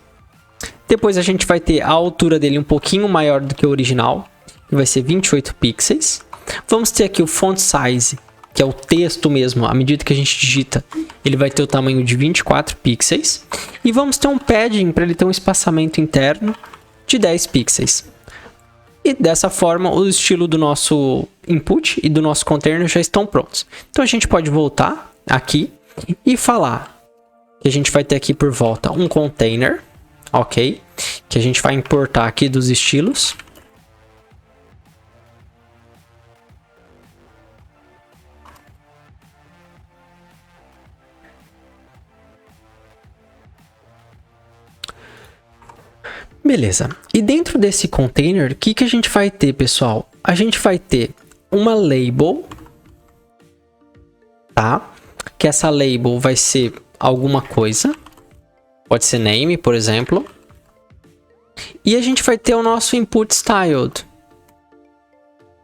Depois a gente vai ter a altura dele um pouquinho maior do que o original, que vai ser 28 pixels. Vamos ter aqui o font size, que é o texto mesmo, à medida que a gente digita, ele vai ter o tamanho de 24 pixels. E vamos ter um padding para ele ter um espaçamento interno de 10 pixels. E dessa forma, o estilo do nosso input e do nosso container já estão prontos. Então a gente pode voltar aqui e falar que a gente vai ter aqui por volta um container, ok? Que a gente vai importar aqui dos estilos. Beleza, e dentro desse container, o que a gente vai ter, pessoal? A gente vai ter uma label, tá? Que essa label vai ser alguma coisa, pode ser name, por exemplo. E a gente vai ter o nosso input styled,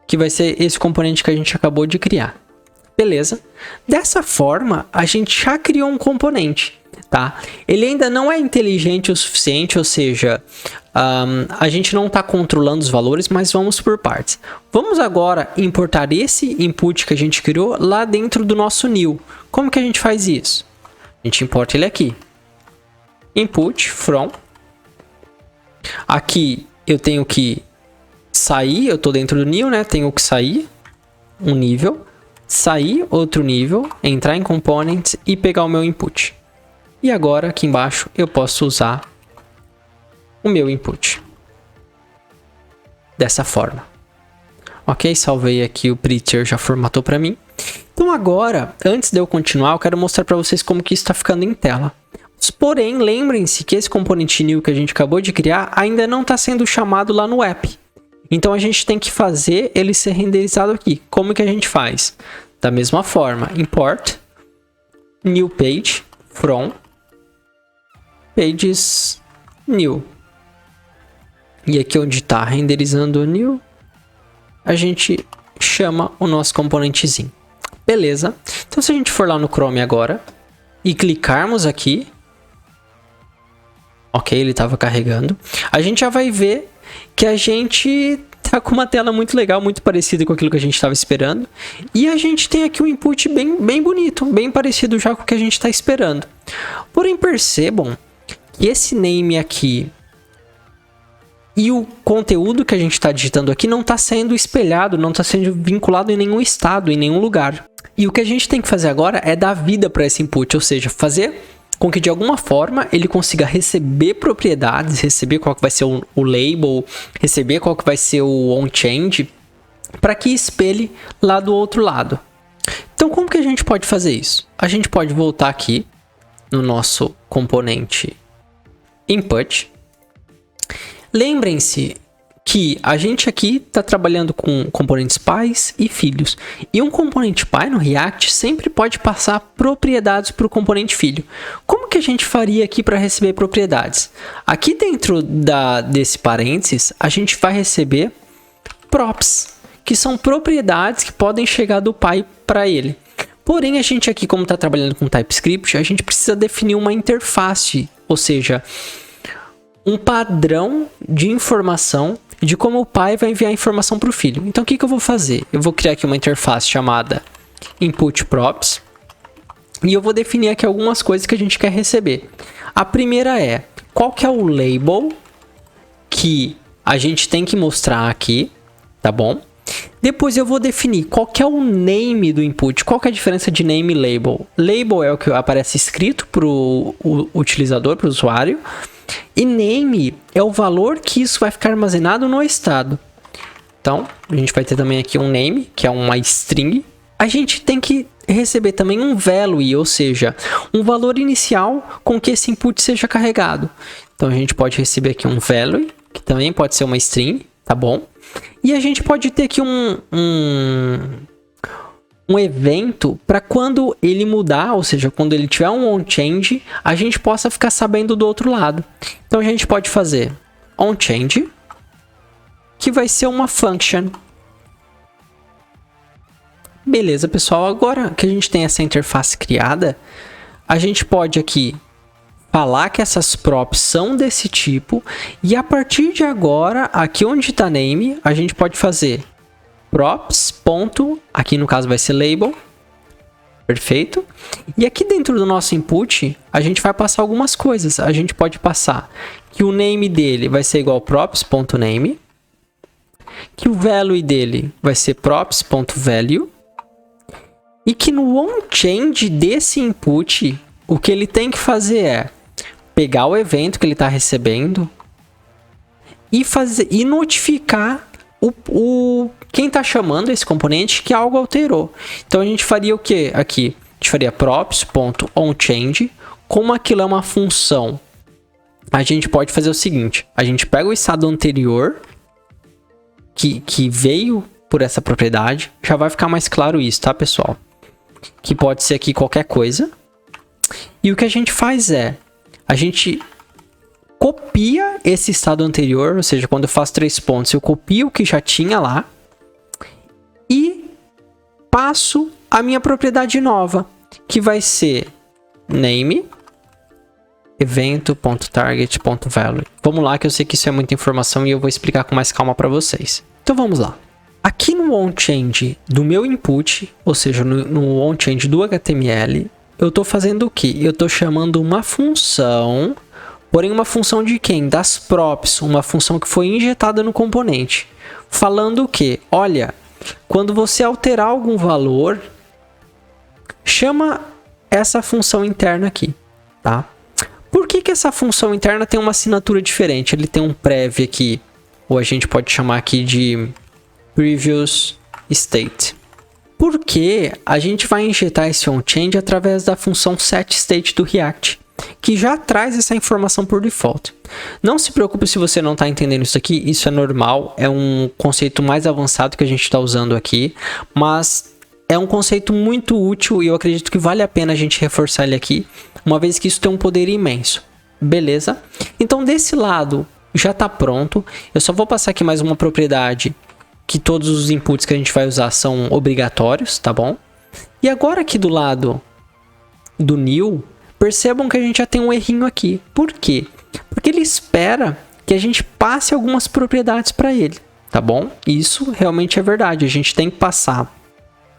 que vai ser esse componente que a gente acabou de criar. Beleza? Dessa forma, a gente já criou um componente, tá? Ele ainda não é inteligente o suficiente, ou seja, a gente não está controlando os valores, mas vamos por partes. Vamos agora importar esse input que a gente criou lá dentro do nosso new. Como que a gente faz isso? A gente importa ele aqui. Input from. Aqui eu tenho que sair, eu estou dentro do new, né? Tenho que sair um nível. Sair outro nível, entrar em components e pegar o meu input. E agora aqui embaixo eu posso usar o meu input dessa forma. Ok, salvei aqui, o Prettier já formatou para mim. Então agora, antes de eu continuar, eu quero mostrar para vocês como que isso está ficando em tela. Porém, lembrem-se que esse componente new que a gente acabou de criar ainda não está sendo chamado lá no app. Então a gente tem que fazer ele ser renderizado aqui. Como que a gente faz? Da mesma forma, import new page from pages new. E aqui onde está renderizando o new, a gente chama o nosso componentezinho. Beleza? Então se a gente for lá no Chrome agora e clicarmos aqui, ok, ele estava carregando, a gente já vai ver que a gente tá com uma tela muito legal, muito parecida com aquilo que a gente estava esperando. E a gente tem aqui um input bem bonito, bem parecido já com o que a gente está esperando. Porém, percebam que esse name aqui e o conteúdo que a gente está digitando aqui não está sendo espelhado, não está sendo vinculado em nenhum estado, em nenhum lugar. E o que a gente tem que fazer agora é dar vida para esse input, ou seja, fazer com que de alguma forma ele consiga receber propriedades, receber qual que vai ser o label, receber qual que vai ser o onChange, para que espelhe lá do outro lado. Então, como que a gente pode fazer isso? A gente pode voltar aqui no nosso componente input. Lembrem-se que a gente aqui está trabalhando com componentes pais e filhos. E um componente pai no React sempre pode passar propriedades para o componente filho. Como que a gente faria aqui para receber propriedades? Aqui dentro desse parênteses, a gente vai receber props, que são propriedades que podem chegar do pai para ele. Porém, a gente aqui, como está trabalhando com TypeScript, a gente precisa definir uma interface, ou seja, um padrão de informação de como o pai vai enviar informação para o filho. Então, o que eu vou fazer? Eu vou criar aqui uma interface chamada input_props e eu vou definir aqui algumas coisas que a gente quer receber. A primeira é qual que é o label que a gente tem que mostrar aqui, tá bom? Depois eu vou definir qual que é o name do input, qual que é a diferença de name e label. Label é o que aparece escrito para o utilizador, para o usuário. E name é o valor que isso vai ficar armazenado no estado. Então, a gente vai ter também aqui um name, que é uma string. A gente tem que receber também um value, ou seja, um valor inicial com que esse input seja carregado. Então, a gente pode receber aqui um value, que também pode ser uma string, tá bom? E a gente pode ter aqui um evento para quando ele mudar, ou seja, quando ele tiver um onChange, a gente possa ficar sabendo do outro lado. Então a gente pode fazer onChange, que vai ser uma function. Beleza, pessoal, agora que a gente tem essa interface criada, a gente pode aqui falar que essas props são desse tipo, e a partir de agora, aqui onde está name, a gente pode fazer props. Aqui no caso vai ser label. Perfeito. E aqui dentro do nosso input, a gente vai passar algumas coisas. A gente pode passar que o name dele vai ser igual props.name, que o value dele vai ser props.value, e que no onChange desse input, o que ele tem que fazer é pegar o evento que ele está recebendo e notificar quem está chamando esse componente que algo alterou. Então a gente faria o que aqui? A gente faria props.onChange. Como aquilo é uma função, a gente pode fazer o seguinte: a gente pega o estado anterior que veio por essa propriedade. Já vai ficar mais claro isso, tá, pessoal? Que pode ser aqui qualquer coisa. E o que a gente faz é, a gente copia esse estado anterior, ou seja, quando eu faço 3 pontos, eu copio o que já tinha lá e passo a minha propriedade nova, que vai ser name evento.target.value. Vamos lá, que eu sei que isso é muita informação e eu vou explicar com mais calma para vocês. Então vamos lá. Aqui no onChange do meu input, ou seja, no onChange do HTML, eu estou fazendo o quê? Eu estou chamando uma função. Porém, uma função de quem? Das props, uma função que foi injetada no componente. Falando o quê? Olha, quando você alterar algum valor, chama essa função interna aqui, tá? Por que essa função interna tem uma assinatura diferente? Ele tem um prev aqui, ou a gente pode chamar aqui de previous state. Porque a gente vai injetar esse onChange através da função setState do React, que já traz essa informação por default. Não se preocupe se você não está entendendo isso aqui, isso é normal, é um conceito mais avançado que a gente está usando aqui, mas é um conceito muito útil e eu acredito que vale a pena a gente reforçar ele aqui, uma vez que isso tem um poder imenso. Beleza? Então desse lado já está pronto, eu só vou passar aqui mais uma propriedade, que todos os inputs que a gente vai usar são obrigatórios, tá bom? E agora aqui do lado do new, percebam que a gente já tem um errinho aqui. Por quê? Porque ele espera que a gente passe algumas propriedades para ele. tá bom? Isso realmente é verdade, a gente tem que passar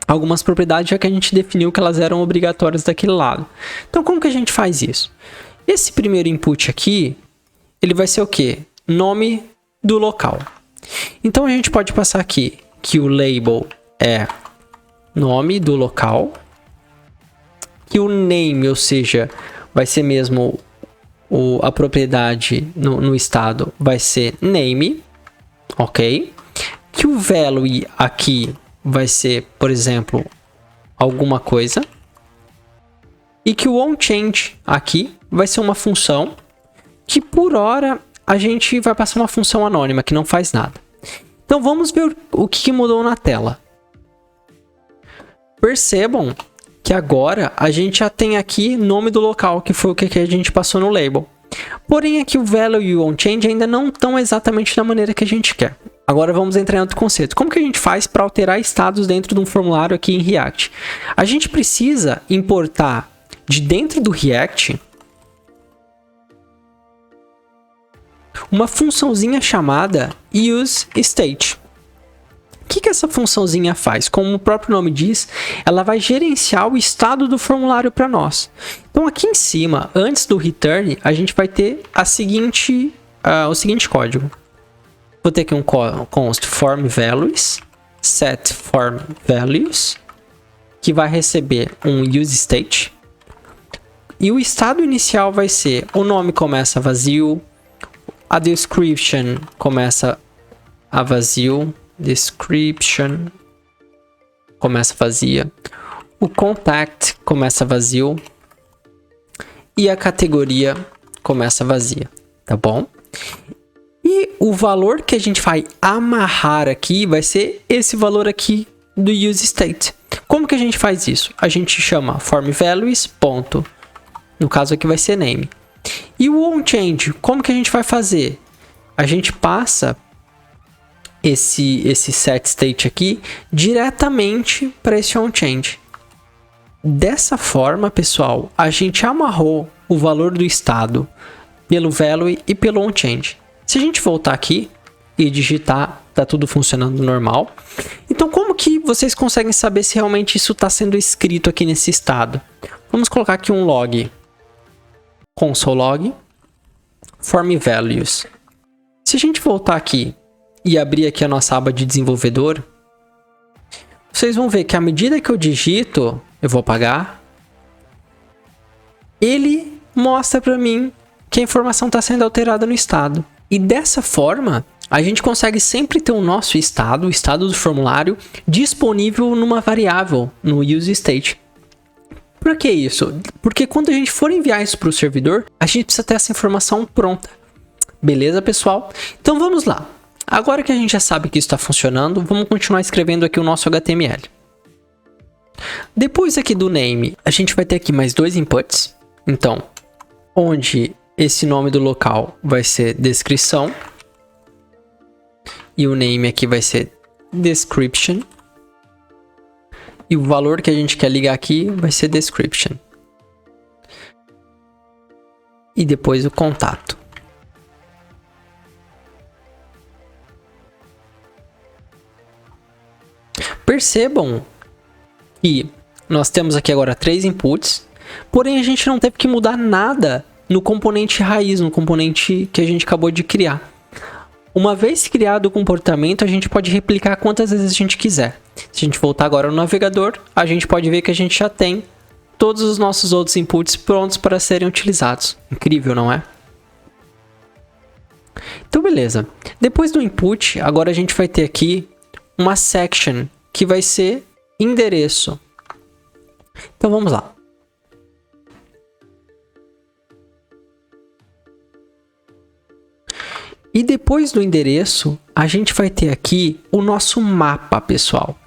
algumas propriedades, já que a gente definiu que elas eram obrigatórias daquele lado. Então, como que a gente faz isso? Esse primeiro input aqui, ele vai ser o quê? Nome do local. Então, a gente pode passar aqui que o label é nome do local, que o name, ou seja, vai ser mesmo a propriedade no estado, vai ser name, ok? Que o value aqui vai ser, por exemplo, alguma coisa. E que o onChange aqui vai ser uma função que, por hora, a gente vai passar uma função anônima que não faz nada. Então, vamos ver o que mudou na tela. Percebam que agora a gente já tem aqui nome do local, que foi o que a gente passou no label. Porém, aqui o value e o onChange ainda não estão exatamente da maneira que a gente quer. Agora vamos entrar em outro conceito. Como que a gente faz para alterar estados dentro de um formulário aqui em React? A gente precisa importar de dentro do React uma funçãozinha chamada useState. O que essa funçãozinha faz? Como o próprio nome diz, ela vai gerenciar o estado do formulário para nós. Então aqui em cima, antes do return, a gente vai ter o seguinte código. Vou ter aqui um const form values, set form values, que vai receber um useState. E o estado inicial vai ser, o nome começa vazio, a description começa a vazio, description começa vazia, o contact começa vazio e a categoria começa vazia, tá bom? E o valor que a gente vai amarrar aqui vai ser esse valor aqui do useState. Como que a gente faz isso? A gente chama formValues, ponto. No caso aqui vai ser name. E o onChange, como que a gente vai fazer? A gente passa esse setState aqui diretamente para esse onChange. Dessa forma, pessoal, a gente amarrou o valor do estado pelo value e pelo onChange. Se a gente voltar aqui e digitar, tá tudo funcionando normal. Então, como que vocês conseguem saber se realmente isso está sendo escrito aqui nesse estado? Vamos colocar aqui um log. Console log, form values. Se a gente voltar aqui e abrir aqui a nossa aba de desenvolvedor, vocês vão ver que à medida que eu digito, eu vou apagar, ele mostra para mim que a informação está sendo alterada no estado. E dessa forma, a gente consegue sempre ter o nosso estado, o estado do formulário, disponível numa variável, no useState. Por que isso? Porque quando a gente for enviar isso para o servidor, a gente precisa ter essa informação pronta. Beleza, pessoal? Então vamos lá. Agora que a gente já sabe que isso está funcionando, vamos continuar escrevendo aqui o nosso HTML. Depois aqui do name, a gente vai ter aqui mais dois inputs. Então, onde esse nome do local vai ser descrição. E o name aqui vai ser description. E o valor que a gente quer ligar aqui vai ser description. E depois o contato. Percebam que nós temos aqui agora 3 inputs, porém a gente não teve que mudar nada no componente raiz, no componente que a gente acabou de criar. Uma vez criado o comportamento, a gente pode replicar quantas vezes a gente quiser. Se a gente voltar agora no navegador, a gente pode ver que a gente já tem todos os nossos outros inputs prontos para serem utilizados. Incrível, não é? Então, beleza. Depois do input, agora a gente vai ter aqui uma section que vai ser endereço. Então, vamos lá. E depois do endereço, a gente vai ter aqui o nosso mapa, pessoal.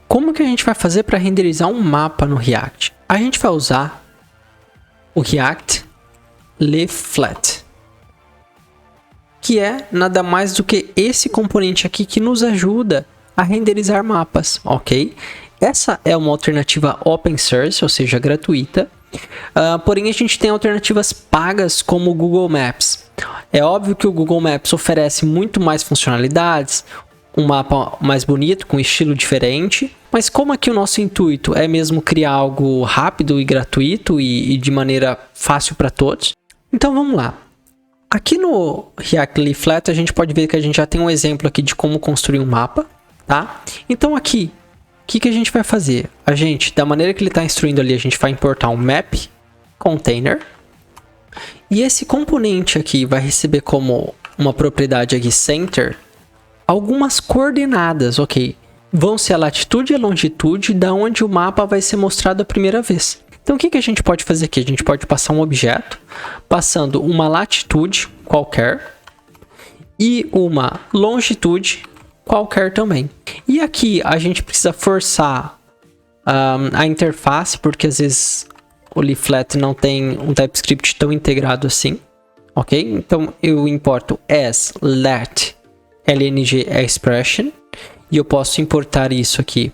Como que a gente vai fazer para renderizar um mapa no React? A gente vai usar o React Leaflet, que é nada mais do que esse componente aqui que nos ajuda a renderizar mapas, ok? Essa é uma alternativa open source, ou seja, gratuita. Porém, a gente tem alternativas pagas como o Google Maps. É óbvio que o Google Maps oferece muito mais funcionalidades, um mapa mais bonito, com estilo diferente. Mas como aqui o nosso intuito é mesmo criar algo rápido e gratuito e de maneira fácil para todos, então vamos lá. Aqui no React Leaflet a gente pode ver que a gente já tem um exemplo aqui de como construir um mapa, tá? Então aqui, o que a gente vai fazer? A gente, da maneira que ele está instruindo ali, a gente vai importar um map container. E esse componente aqui vai receber como uma propriedade aqui center algumas coordenadas, ok? Vão ser a latitude e a longitude da onde o mapa vai ser mostrado a primeira vez. Então o que a gente pode fazer aqui? A gente pode passar um objeto passando uma latitude qualquer e uma longitude qualquer também. E aqui a gente precisa forçar a interface, porque às vezes o Leaflet não tem um TypeScript tão integrado assim, ok? Então eu importo as let lng expression e eu posso importar isso aqui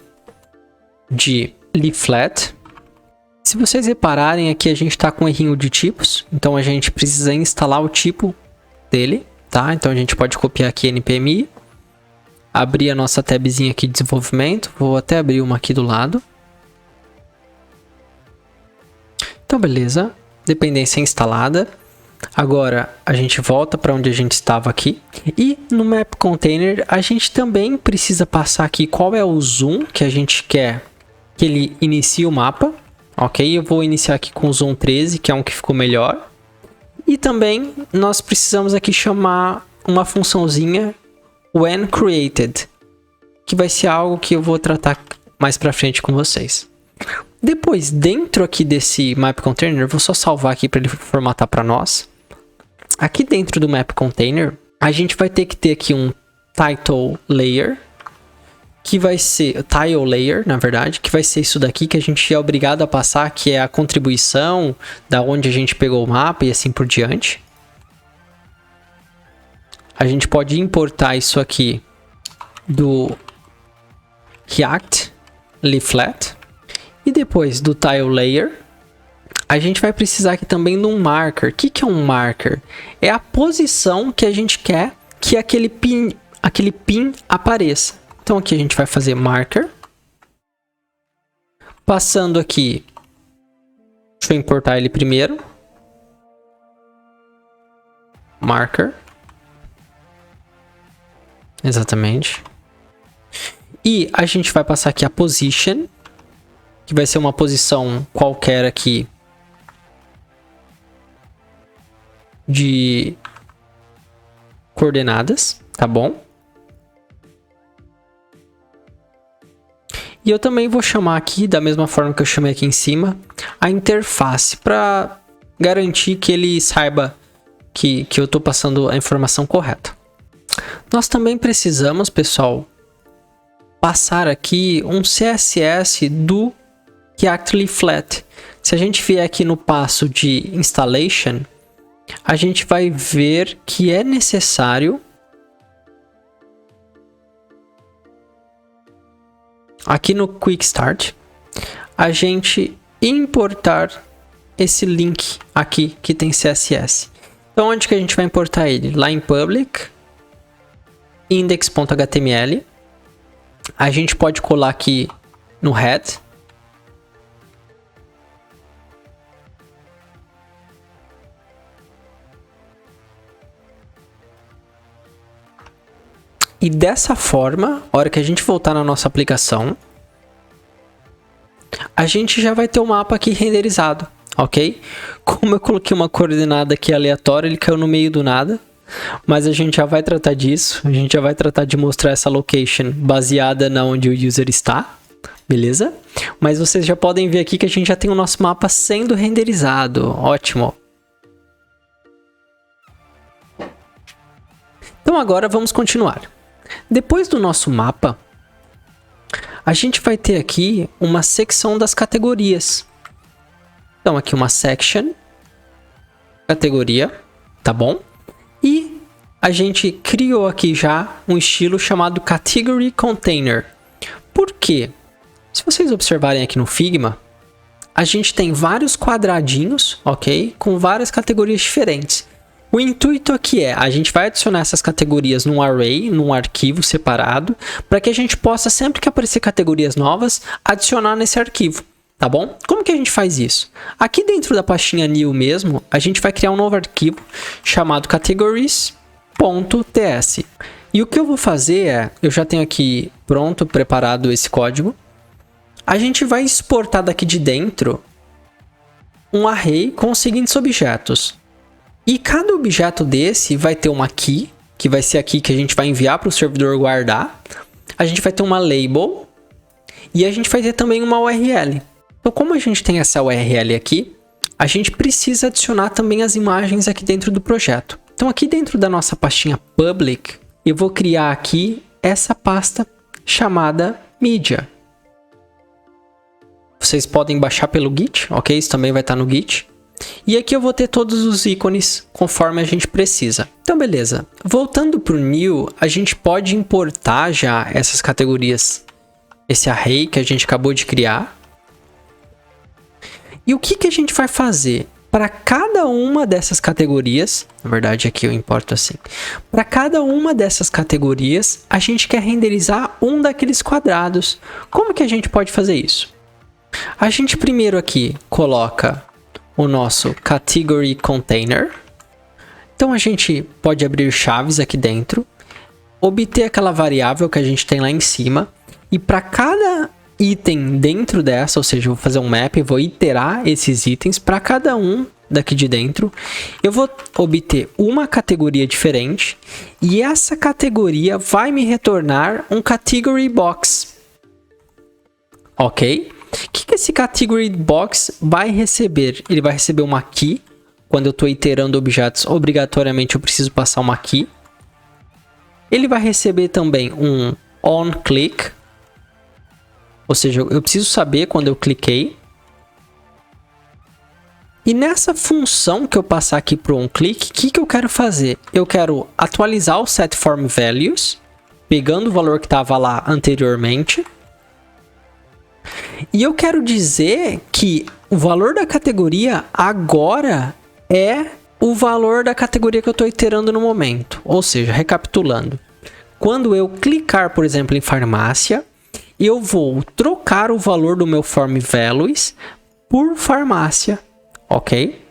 de Leaflet. Se vocês repararem aqui, a gente está com um errinho de tipos, então a gente precisa instalar o tipo dele, tá? Então a gente pode copiar aqui npmi, abrir a nossa tabzinha aqui de desenvolvimento, vou até abrir uma aqui do lado. Então beleza, dependência instalada. Agora a gente volta para onde a gente estava aqui. E no map container a gente também precisa passar aqui qual é o zoom que a gente quer que ele inicie o mapa. Ok, eu vou iniciar aqui com o zoom 13, que é um que ficou melhor. E também nós precisamos aqui chamar uma funçãozinha when created, que vai ser algo que eu vou tratar mais para frente com vocês. Depois, dentro aqui desse map container, eu vou só salvar aqui para ele formatar para nós. Aqui dentro do map container, a gente vai ter que ter aqui um title layer, que vai ser tile layer, na verdade, que vai ser isso daqui que a gente é obrigado a passar, que é a contribuição da onde a gente pegou o mapa e assim por diante. A gente pode importar isso aqui do React Leaflet. E depois do tile layer, a gente vai precisar aqui também de um marker. O que é um marker? É a posição que a gente quer que aquele pin apareça. Então aqui a gente vai fazer marker. Passando aqui, deixa eu importar ele primeiro. Marker. Exatamente. E a gente vai passar aqui a position, que vai ser uma posição qualquer aqui de coordenadas, tá bom? E eu também vou chamar aqui, da mesma forma que eu chamei aqui em cima, a interface, para garantir que ele saiba que eu estou passando a informação correta. Nós também precisamos, pessoal, passar aqui um CSS do React Leaflet. Se a gente vier aqui no passo de installation, a gente vai ver que é necessário aqui no Quick Start a gente importar esse link aqui que tem CSS. Então onde que a gente vai importar ele? Lá em public index.html. A gente pode colar aqui no head. E dessa forma, a hora que a gente voltar na nossa aplicação, a gente já vai ter o mapa aqui renderizado, ok? Como eu coloquei uma coordenada aqui aleatória, ele caiu no meio do nada. Mas a gente já vai tratar disso, a gente já vai tratar de mostrar essa location baseada na onde o user está, beleza? Mas vocês já podem ver aqui que a gente já tem o nosso mapa sendo renderizado, ótimo. Então agora vamos continuar. Depois do nosso mapa, a gente vai ter aqui uma secção das categorias. Então aqui uma section, categoria, tá bom? E a gente criou aqui já um estilo chamado Category Container. Por quê? Se vocês observarem aqui no Figma, a gente tem vários quadradinhos, ok? Com várias categorias diferentes. O intuito aqui é, a gente vai adicionar essas categorias num array, num arquivo separado, para que a gente possa, sempre que aparecer categorias novas, adicionar nesse arquivo, tá bom? Como que a gente faz isso? Aqui dentro da pastinha new mesmo, a gente vai criar um novo arquivo chamado categories.ts. E o que eu vou fazer é, eu já tenho aqui pronto, preparado esse código. A gente vai exportar daqui de dentro um array com os seguintes objetos. E cada objeto desse vai ter uma key, que vai ser a key que a gente vai enviar para o servidor guardar. A gente vai ter uma label e a gente vai ter também uma URL. Então, como a gente tem essa URL aqui, a gente precisa adicionar também as imagens aqui dentro do projeto. Então, aqui dentro da nossa pastinha public, eu vou criar aqui essa pasta chamada Media. Vocês podem baixar pelo Git, ok? Isso também vai estar no Git. E aqui eu vou ter todos os ícones conforme a gente precisa. Então, beleza. Voltando para o new, a gente pode importar já essas categorias, esse array que a gente acabou de criar. E o que a gente vai fazer? Para cada uma dessas categorias, na verdade aqui eu importo assim. Para cada uma dessas categorias, a gente quer renderizar um daqueles quadrados. Como que a gente pode fazer isso? A gente primeiro aqui coloca o nosso category container. Então a gente pode abrir chaves aqui dentro, obter aquela variável que a gente tem lá em cima, e para cada item dentro dessa, ou seja, eu vou fazer um map, vou iterar esses itens para cada um daqui de dentro, eu vou obter uma categoria diferente, e essa categoria vai me retornar um category box. Ok? O que esse category box vai receber? Ele vai receber uma key. Quando eu estou iterando objetos, obrigatoriamente eu preciso passar uma key. Ele vai receber também um onClick, ou seja, eu preciso saber quando eu cliquei. E nessa função que eu passar aqui para o onClick, o que eu quero fazer? Eu quero atualizar o setFormValues, pegando o valor que estava lá anteriormente. E eu quero dizer que o valor da categoria agora é o valor da categoria que eu estou iterando no momento. Ou seja, recapitulando. Quando eu clicar, por exemplo, em farmácia, eu vou trocar o valor do meu FormValues por farmácia. Ok?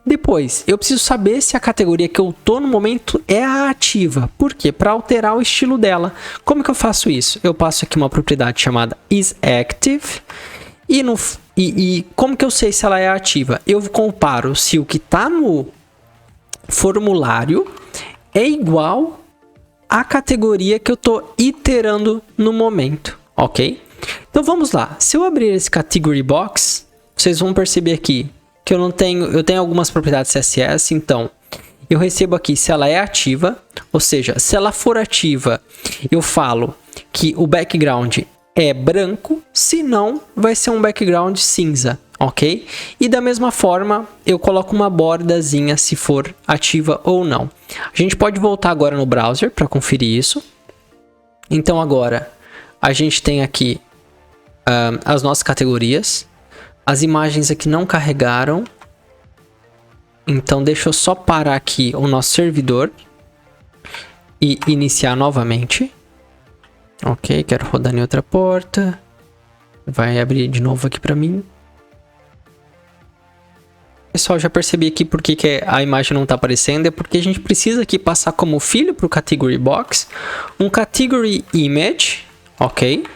Depois, eu preciso saber se a categoria que eu estou no momento é a ativa. Por quê? Para alterar o estilo dela. Como que eu faço isso? Eu passo aqui uma propriedade chamada isActive. E como que eu sei se ela é ativa? Eu comparo se o que está no formulário é igual à categoria que eu estou iterando no momento. Ok? Então vamos lá. Se eu abrir esse category box, vocês vão perceber aqui que eu tenho algumas propriedades CSS, então eu recebo aqui se ela é ativa, ou seja, se ela for ativa, eu falo que o background é branco, se não, vai ser um background cinza, ok? E da mesma forma, eu coloco uma bordazinha se for ativa ou não. A gente pode voltar agora no browser para conferir isso. Então agora, a gente tem aqui as nossas categorias. As imagens aqui não carregaram. Então, deixa eu só parar aqui o nosso servidor e iniciar novamente. Ok, quero rodar em outra porta. Vai abrir de novo aqui para mim. Pessoal, já percebi aqui porque que a imagem não está aparecendo. É porque a gente precisa aqui passar como filho para o category box um category image, ok?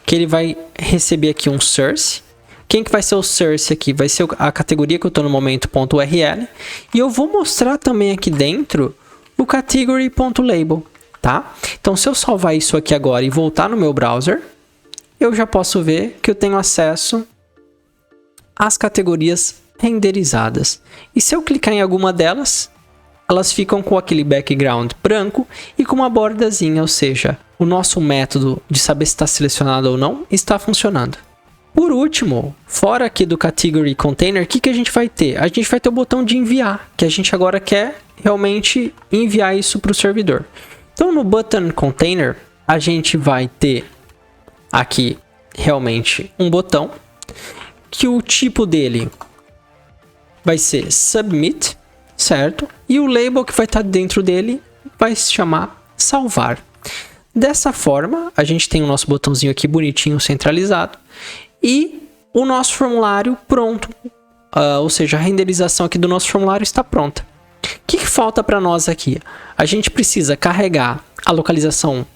Que ele vai receber aqui um source. Quem que vai ser o source aqui? Vai ser a categoria que eu estou no momento, .url. E eu vou mostrar também aqui dentro o category.label, tá? Então, se eu salvar isso aqui agora e voltar no meu browser, eu já posso ver que eu tenho acesso às categorias renderizadas. E se eu clicar em alguma delas, elas ficam com aquele background branco e com uma bordazinha, ou seja, o nosso método de saber se está selecionado ou não está funcionando. Por último, fora aqui do Category Container, o que a gente vai ter? A gente vai ter o botão de enviar, que a gente agora quer realmente enviar isso para o servidor. Então, no Button Container, a gente vai ter aqui realmente um botão, que o tipo dele vai ser Submit. certo? E o label que vai estar dentro dele vai se chamar salvar. Dessa forma, a gente tem o nosso botãozinho aqui bonitinho centralizado e o nosso formulário pronto, ou seja, a renderização aqui do nosso formulário está pronta. O que falta para nós aqui? A gente precisa carregar a localização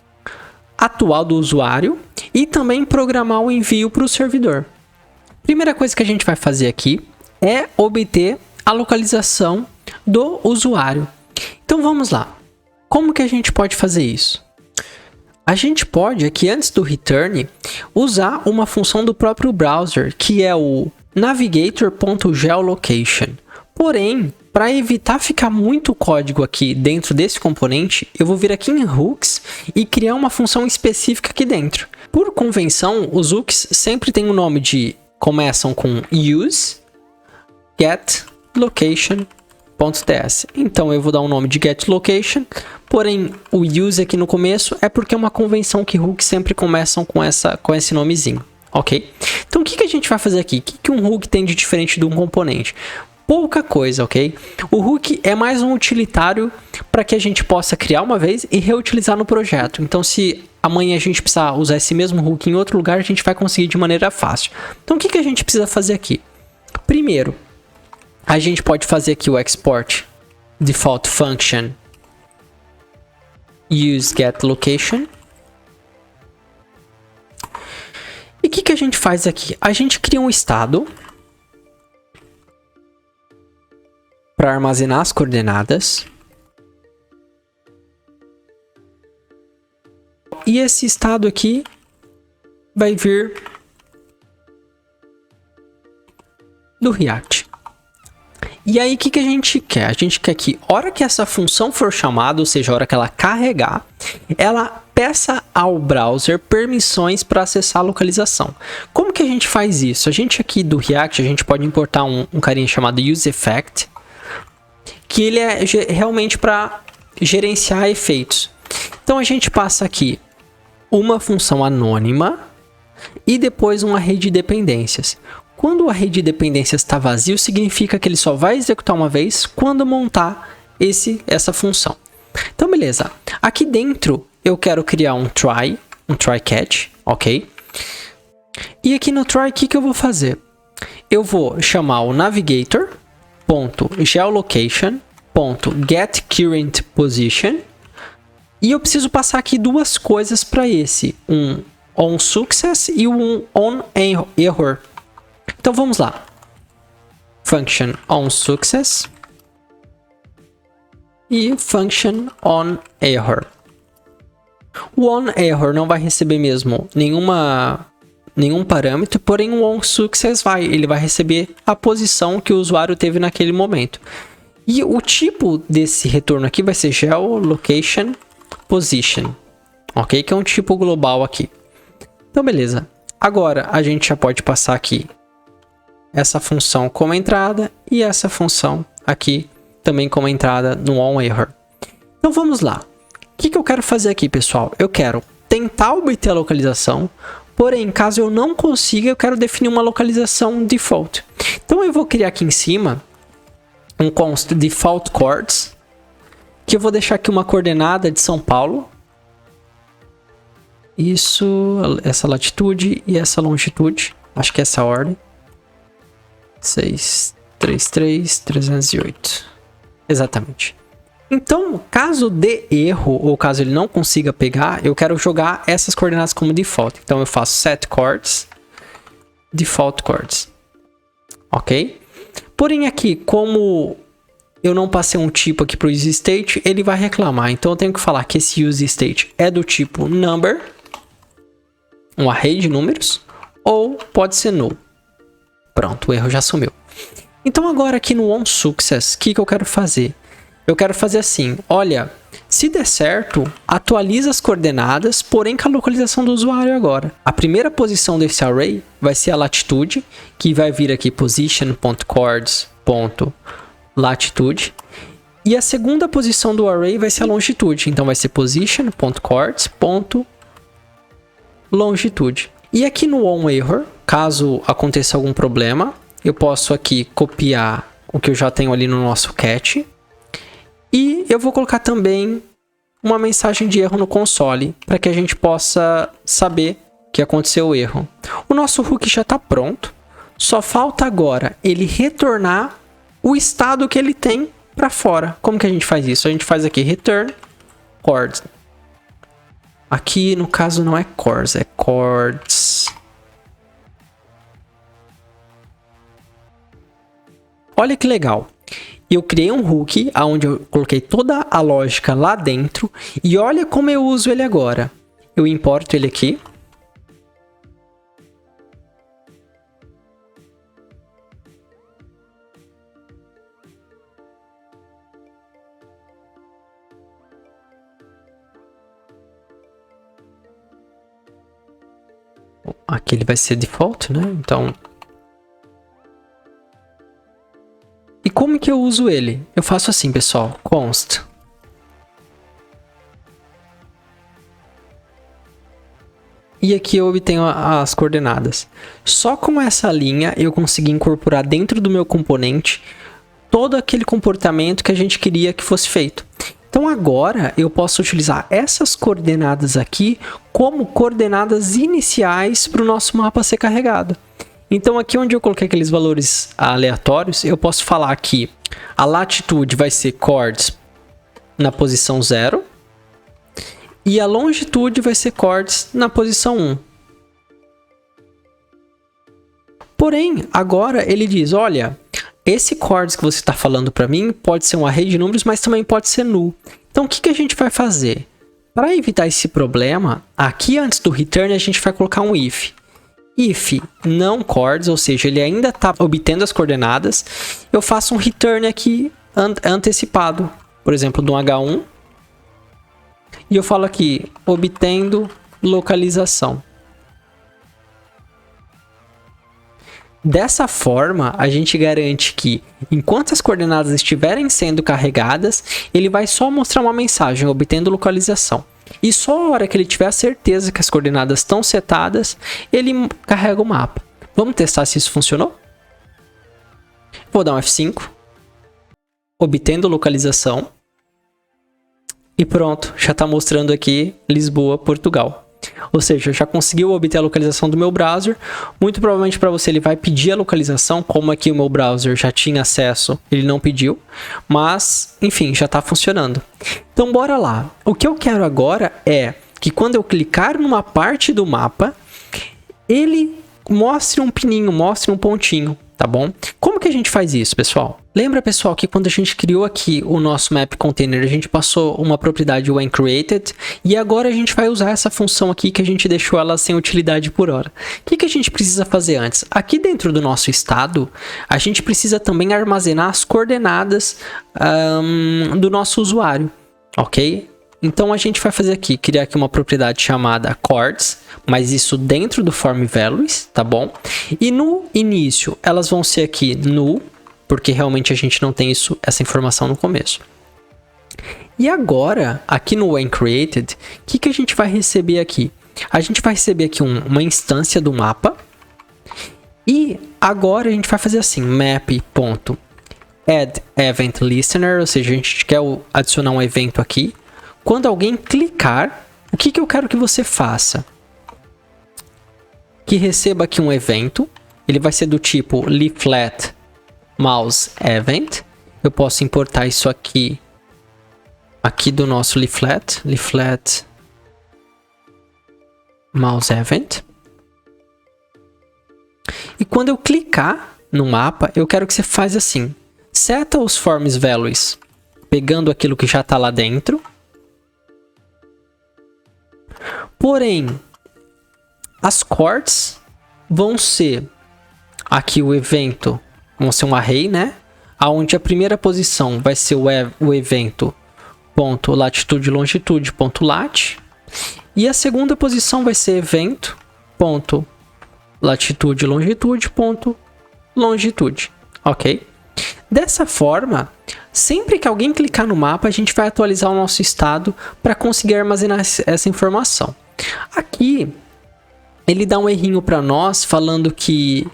atual do usuário e também programar o envio para o servidor. Primeira coisa que a gente vai fazer aqui é obter a localização do usuário. Então vamos lá. Como que a gente pode fazer isso? A gente pode aqui antes do return usar uma função do próprio browser que é o navigator.geolocation. Porém, para evitar ficar muito código aqui dentro desse componente, eu vou vir aqui em hooks e criar uma função específica aqui dentro. Por convenção, os hooks sempre têm o nome de começam com use get location.ts. Então eu vou dar um nome de get location, porém o use aqui no começo é porque é uma convenção que hooks sempre começam com esse nomezinho, ok? Então o que a gente vai fazer aqui? O que um hook tem de diferente de um componente? Pouca coisa, ok? O hook é mais um utilitário para que a gente possa criar uma vez e reutilizar no projeto. Então, se amanhã a gente precisar usar esse mesmo hook em outro lugar, a gente vai conseguir de maneira fácil. Então, o que a gente precisa fazer aqui? Primeiro, a gente pode fazer aqui o export default function use get location. E o que a gente faz aqui? A gente cria um estado para armazenar as coordenadas. E esse estado aqui vai vir do React. E aí, o que a gente quer? A gente quer que, hora que essa função for chamada, ou seja, a hora que ela carregar, ela peça ao browser permissões para acessar a localização. Como que a gente faz isso? A gente aqui do React, a gente pode importar um carinha chamado useEffect, que ele é realmente para gerenciar efeitos. Então a gente passa aqui uma função anônima e depois um array de dependências. Quando o array de dependências está vazio, significa que ele só vai executar uma vez quando montar essa função. Então beleza, aqui dentro eu quero criar um try catch, ok? E aqui no try, o que eu vou fazer? Eu vou chamar o navigator.geolocation.getCurrentPosition e eu preciso passar aqui duas coisas para esse, um onSuccess e um onError. Então vamos lá. Function onSuccess e function onError. O onError não vai receber mesmo nenhum parâmetro, porém o onSuccess ele vai receber a posição que o usuário teve naquele momento. E o tipo desse retorno aqui vai ser geolocation.position, ok? Que é um tipo global aqui. Então beleza. Agora a gente já pode passar aqui essa função como entrada e essa função aqui também como entrada no onError. Então vamos lá. O que eu quero fazer aqui, pessoal? Eu quero tentar obter a localização, porém, caso eu não consiga, eu quero definir uma localização default. Então eu vou criar aqui em cima um const default coords, que eu vou deixar aqui uma coordenada de São Paulo. Isso, essa latitude e essa longitude. Acho que é essa ordem. 633,308. Exatamente. Então, caso dê erro ou caso ele não consiga pegar, eu quero jogar essas coordenadas como default. Então eu faço set coords, default coords. Ok? Porém aqui, como eu não passei um tipo aqui para o useState, ele vai reclamar. Então eu tenho que falar que esse useState é do tipo number, um array de números, ou pode ser null. Pronto, o erro já sumiu. Então agora aqui no onSuccess, o que eu quero fazer? Eu quero fazer assim, olha, se der certo, atualiza as coordenadas, porém com a localização do usuário agora. A primeira posição desse array vai ser a latitude, que vai vir aqui position.coords.latitude. E a segunda posição do array vai ser a longitude, então vai ser position.coords.longitude. E aqui no onError, caso aconteça algum problema, eu posso aqui copiar o que eu já tenho ali no nosso cat. E eu vou colocar também uma mensagem de erro no console, para que a gente possa saber que aconteceu o erro. O nosso hook já está pronto, só falta agora ele retornar o estado que ele tem para fora. Como que a gente faz isso? A gente faz aqui return chords. Aqui no caso não é chords, é chords. Olha que legal. Eu criei um hook onde eu coloquei toda a lógica lá dentro e olha como eu uso ele agora. Eu importo ele aqui. Aqui ele vai ser default, né? Então... E como que eu uso ele? Eu faço assim, pessoal. Const. E aqui eu obtenho as coordenadas. Só com essa linha eu consegui incorporar dentro do meu componente todo aquele comportamento que a gente queria que fosse feito. Então agora eu posso utilizar essas coordenadas aqui como coordenadas iniciais para o nosso mapa ser carregado. Então aqui onde eu coloquei aqueles valores aleatórios, eu posso falar que a latitude vai ser chords na posição 0 e a longitude vai ser chords na posição 1. Porém, agora ele diz, olha, esse chords que você está falando para mim pode ser um array de números, mas também pode ser null. Então o que a gente vai fazer? Para evitar esse problema, aqui antes do return a gente vai colocar um if. If não chords, ou seja, ele ainda está obtendo as coordenadas, eu faço um return aqui antecipado, por exemplo, do H1, e eu falo aqui, obtendo localização. Dessa forma, a gente garante que, enquanto as coordenadas estiverem sendo carregadas, ele vai só mostrar uma mensagem, obtendo localização. E só a hora que ele tiver a certeza que as coordenadas estão setadas, ele carrega o mapa. Vamos testar se isso funcionou? Vou dar um F5. Obtendo localização. E pronto, já está mostrando aqui Lisboa, Portugal. Ou seja, já conseguiu obter a localização do meu browser. Muito provavelmente para você ele vai pedir a localização, como aqui o meu browser já tinha acesso, ele não pediu. Mas, enfim, já está funcionando. Então, bora lá. O que eu quero agora é que quando eu clicar numa parte do mapa, ele mostre um pininho, mostre um pontinho, tá bom? Como que a gente faz isso, pessoal? Lembra, pessoal, que quando a gente criou aqui o nosso map container, a gente passou uma propriedade when_created e agora a gente vai usar essa função aqui que a gente deixou ela sem utilidade por hora. O que a gente precisa fazer antes? Aqui dentro do nosso estado, a gente precisa também armazenar as coordenadas do nosso usuário, ok? Então a gente vai fazer aqui, criar aqui uma propriedade chamada chords, mas isso dentro do form values, tá bom? E no início elas vão ser aqui null, porque realmente a gente não tem essa informação no começo. E agora, aqui no when_created, o que a gente vai receber aqui? A gente vai receber aqui uma instância do mapa. E agora a gente vai fazer assim, map.addEventListener, ou seja, a gente quer adicionar um evento aqui. Quando alguém clicar, o que eu quero que você faça? Que receba aqui um evento. Ele vai ser do tipo leaflet mouse event. Eu posso importar isso aqui do nosso leaflet mouse event. E quando eu clicar no mapa, eu quero que você faça assim, seta os forms values pegando aquilo que já está lá dentro. Porém, as chords vão ser aqui o evento, vão ser um array, né? Onde a primeira posição vai ser o evento ponto latitude longitude ponto lat, e a segunda posição vai ser evento ponto latitude longitude ponto longitude, ok? Dessa forma, sempre que alguém clicar no mapa, a gente vai atualizar o nosso estado para conseguir armazenar essa informação. Aqui, ele dá um errinho para nós falando que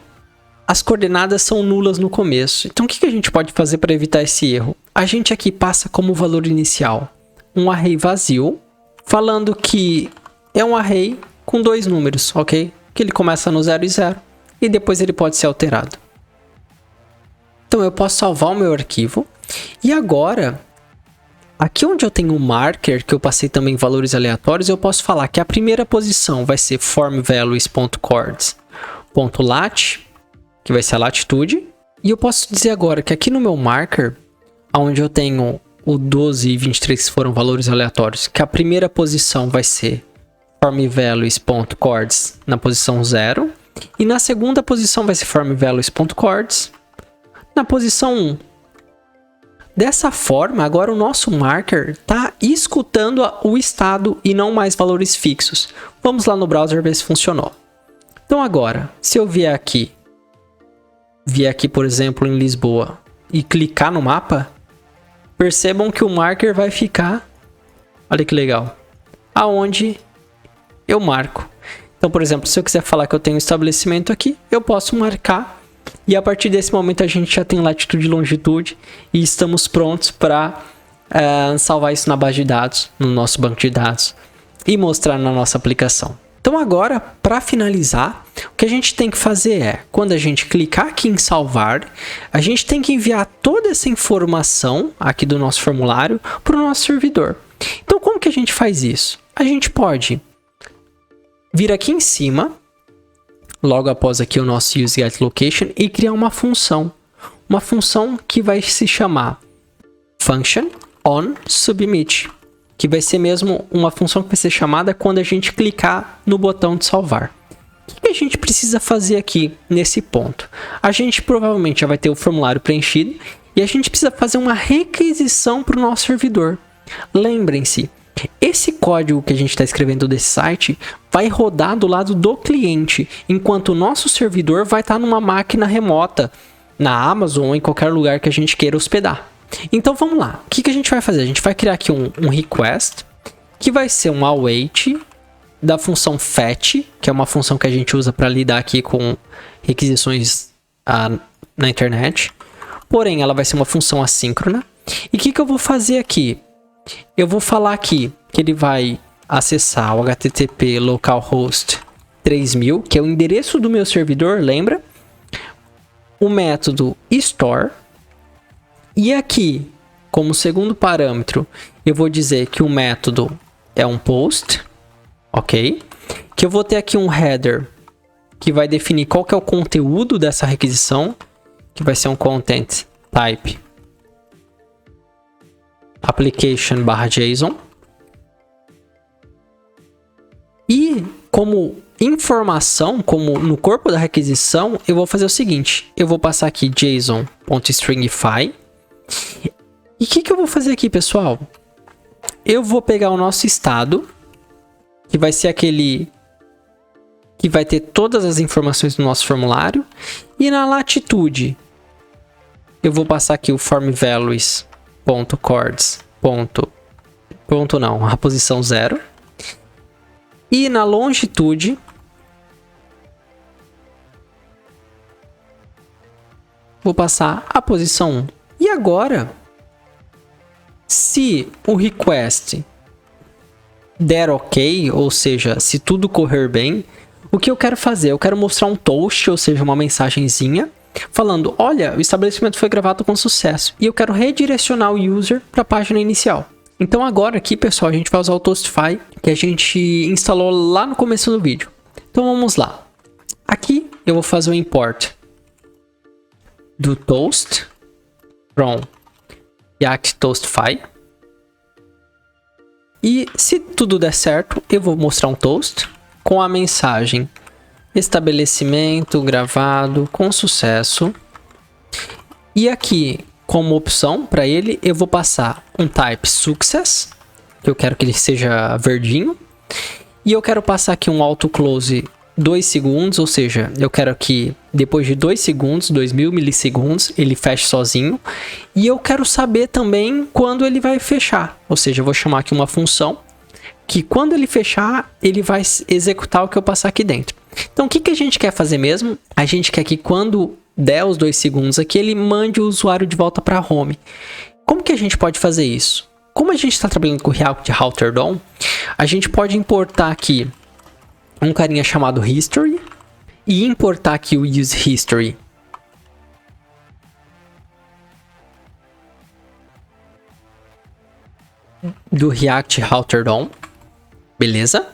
as coordenadas são nulas no começo. Então o que a gente pode fazer para evitar esse erro? A gente aqui passa como valor inicial um array vazio, falando que é um array com 2 números, ok? Que ele começa no 0 e 0 e depois ele pode ser alterado. Então eu posso salvar o meu arquivo e agora, aqui onde eu tenho um marker, que eu passei também valores aleatórios, eu posso falar que a primeira posição vai ser formValues.chords.lat, que vai ser a latitude. E eu posso dizer agora que aqui no meu marker, onde eu tenho o 12 e 23 que foram valores aleatórios, que a primeira posição vai ser formValues.chords na posição 0. E na segunda posição vai ser formValues.chords na posição 1. Dessa forma, agora o nosso marker está escutando o estado e não mais valores fixos. Vamos lá no browser ver se funcionou. Então agora, se eu vier aqui, por exemplo, em Lisboa e clicar no mapa, percebam que o marker vai ficar, olha que legal, aonde eu marco. Então, por exemplo, se eu quiser falar que eu tenho um estabelecimento aqui, eu posso marcar. E a partir desse momento a gente já tem latitude e longitude e estamos prontos para salvar isso na base de dados, no nosso banco de dados e mostrar na nossa aplicação. Então agora, para finalizar, o que a gente tem que fazer é, quando a gente clicar aqui em salvar, a gente tem que enviar toda essa informação aqui do nosso formulário para o nosso servidor. Então como que a gente faz isso? A gente pode vir aqui em cima, logo após aqui o nosso useGetLocation, e criar uma função que vai se chamar FunctionOnSubmit, que vai ser mesmo uma função que vai ser chamada quando a gente clicar no botão de salvar. O que a gente precisa fazer aqui nesse ponto? A gente provavelmente já vai ter o formulário preenchido e a gente precisa fazer uma requisição para o nosso servidor. Lembrem-se, esse código que a gente está escrevendo desse site vai rodar do lado do cliente, enquanto o nosso servidor vai estar numa máquina remota, na Amazon ou em qualquer lugar que a gente queira hospedar. Então vamos lá, o que a gente vai fazer? A gente vai criar aqui um request, que vai ser um await da função fetch, que é uma função que a gente usa para lidar aqui com requisições na internet. Porém, ela vai ser uma função assíncrona. E o que eu vou fazer aqui? Eu vou falar aqui que ele vai acessar o http localhost 3000, que é o endereço do meu servidor, lembra? O método store. E aqui, como segundo parâmetro, eu vou dizer que o método é um post, ok? Que eu vou ter aqui um header que vai definir qual que é o conteúdo dessa requisição, que vai ser um content type application/json. E como informação, como no corpo da requisição, eu vou fazer o seguinte, eu vou passar aqui json.stringify. E o que eu vou fazer aqui, pessoal? Eu vou pegar o nosso estado, que vai ser aquele que vai ter todas as informações do nosso formulário, e na latitude eu vou passar aqui o formValues.chords. A posição 0. E na longitude vou passar a posição 1. E agora, se o request der ok, ou seja, se tudo correr bem, o que eu quero fazer? Eu quero mostrar um toast, ou seja, uma mensagenzinha, falando, olha, o estabelecimento foi gravado com sucesso. E eu quero redirecionar o user para a página inicial. Então agora aqui, pessoal, a gente vai usar o Toastify, que a gente instalou lá no começo do vídeo. Então vamos lá. Aqui eu vou fazer o import do toast from React Toastify. E se tudo der certo, eu vou mostrar um toast com a mensagem estabelecimento gravado com sucesso. E aqui, como opção para ele, eu vou passar um type success, que eu quero que ele seja verdinho. E eu quero passar aqui um autoclose 2 segundos, ou seja, eu quero que depois de 2 segundos, 2000 milissegundos, ele feche sozinho. E eu quero saber também quando ele vai fechar, ou seja, eu vou chamar aqui uma função que quando ele fechar, ele vai executar o que eu passar aqui dentro. Então, o que a gente quer fazer mesmo? A gente quer que quando der os 2 segundos aqui, ele mande o usuário de volta para home. Como que a gente pode fazer isso? Como a gente está trabalhando com o React Router DOM, a gente pode importar aqui um carinha chamado History e importar aqui o Use History. Do React Router DOM, beleza?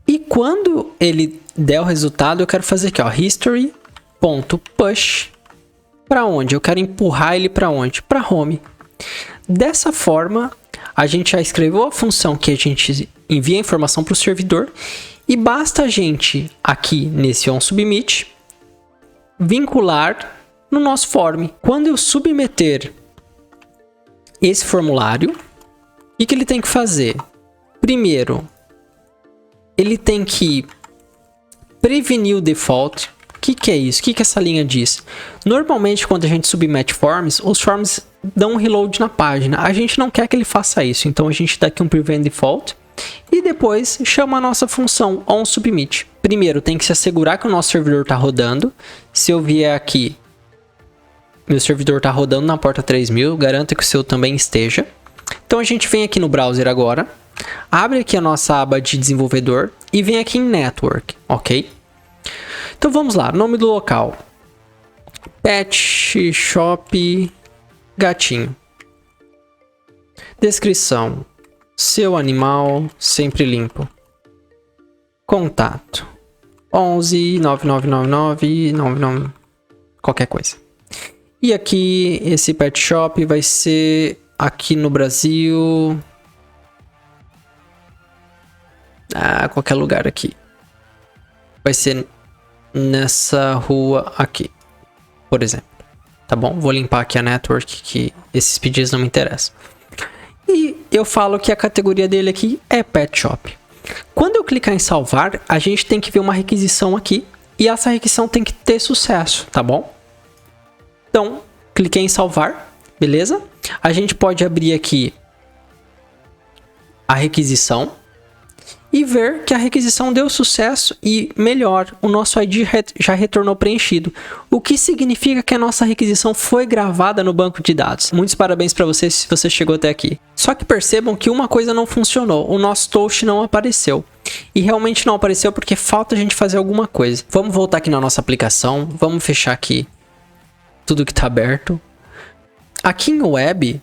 E quando ele der o resultado, eu quero fazer aqui, ó, history.push para onde? Eu quero empurrar ele para onde? Para home. Dessa forma, a gente já escreveu a função que a gente envia a informação para o servidor e basta a gente aqui nesse onSubmit vincular no nosso form. Quando eu submeter esse formulário, o que ele tem que fazer? Primeiro, ele tem que prevenir o default. O que é isso? O que essa linha diz? Normalmente, quando a gente submete forms, os forms dão um reload na página. A gente não quer que ele faça isso, então a gente dá aqui um prevent default e depois chama a nossa função onSubmit. Primeiro, tem que se assegurar que o nosso servidor está rodando. Se eu vier aqui, meu servidor está rodando na porta 3000, garanta que o seu também esteja. Então a gente vem aqui no browser agora, abre aqui a nossa aba de desenvolvedor e vem aqui em Network, ok? Então vamos lá, nome do local, Pet Shop Gatinho. Descrição, seu animal sempre limpo. Contato, 11 9999 99 qualquer coisa. E aqui esse Pet Shop vai ser aqui no Brasil, qualquer lugar aqui. Vai ser nessa rua aqui, por exemplo. Tá bom? Vou limpar aqui a network, que esses pedidos não me interessam. E eu falo que a categoria dele aqui é Pet Shop. Quando eu clicar em salvar, a gente tem que ver uma requisição aqui. E essa requisição tem que ter sucesso, tá bom? Então, cliquei em salvar, beleza? A gente pode abrir aqui a requisição e ver que a requisição deu sucesso e, melhor, o nosso ID já retornou preenchido, o que significa que a nossa requisição foi gravada no banco de dados. Muitos parabéns para você se você chegou até aqui. Só que percebam que uma coisa não funcionou, o nosso toast não apareceu. E realmente não apareceu porque falta a gente fazer alguma coisa. Vamos voltar aqui na nossa aplicação, vamos fechar aqui tudo que está aberto. Aqui no web,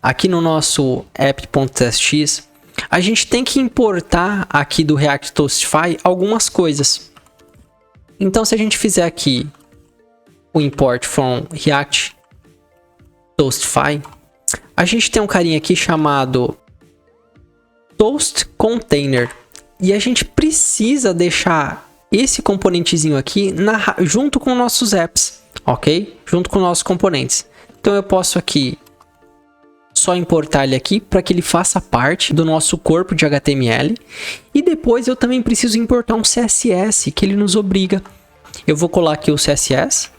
aqui no nosso app.testx, a gente tem que importar aqui do React Toastify algumas coisas. Então, se a gente fizer aqui o import from React Toastify, a gente tem um carinha aqui chamado Toast Container. E a gente precisa deixar esse componentezinho aqui junto com nossos apps, ok? Junto com nossos componentes. Então, eu posso aqui só importar ele aqui para que ele faça parte do nosso corpo de HTML. E depois eu também preciso importar um CSS que ele nos obriga. Eu vou colar aqui o CSS,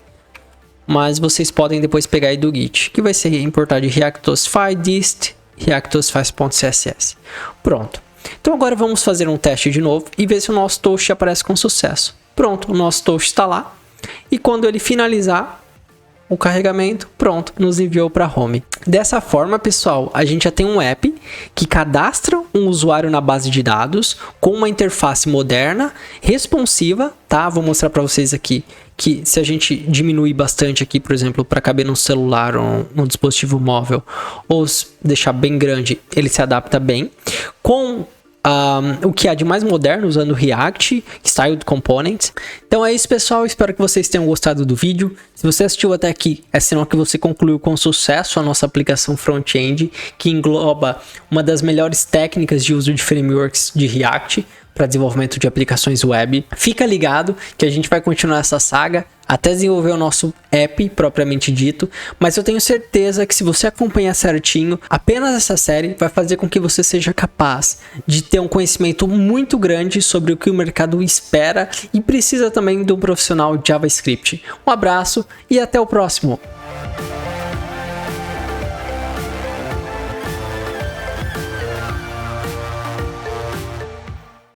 mas vocês podem depois pegar aí do Git, que vai ser importar de React Toastify dist reacttoastify.css. Pronto. Então agora vamos fazer um teste de novo e ver se o nosso toast aparece com sucesso. Pronto, o nosso toast está lá. E quando ele finalizar o carregamento, pronto, nos enviou para home. Dessa forma, pessoal, a gente já tem um app que cadastra um usuário na base de dados com uma interface moderna, responsiva, tá? Vou mostrar para vocês aqui que se a gente diminuir bastante aqui, por exemplo, para caber no celular ou no dispositivo móvel, ou deixar bem grande, ele se adapta bem. Com o que há de mais moderno usando React, Styled Components. Então é isso, pessoal, espero que vocês tenham gostado do vídeo. Se você assistiu até aqui, é sinal que você concluiu com sucesso a nossa aplicação front-end, que engloba uma das melhores técnicas de uso de frameworks de React para desenvolvimento de aplicações web. Fica ligado que a gente vai continuar essa saga até desenvolver o nosso app propriamente dito, mas eu tenho certeza que se você acompanhar certinho, apenas essa série vai fazer com que você seja capaz de ter um conhecimento muito grande sobre o que o mercado espera e precisa também de um profissional de JavaScript. Um abraço e até o próximo!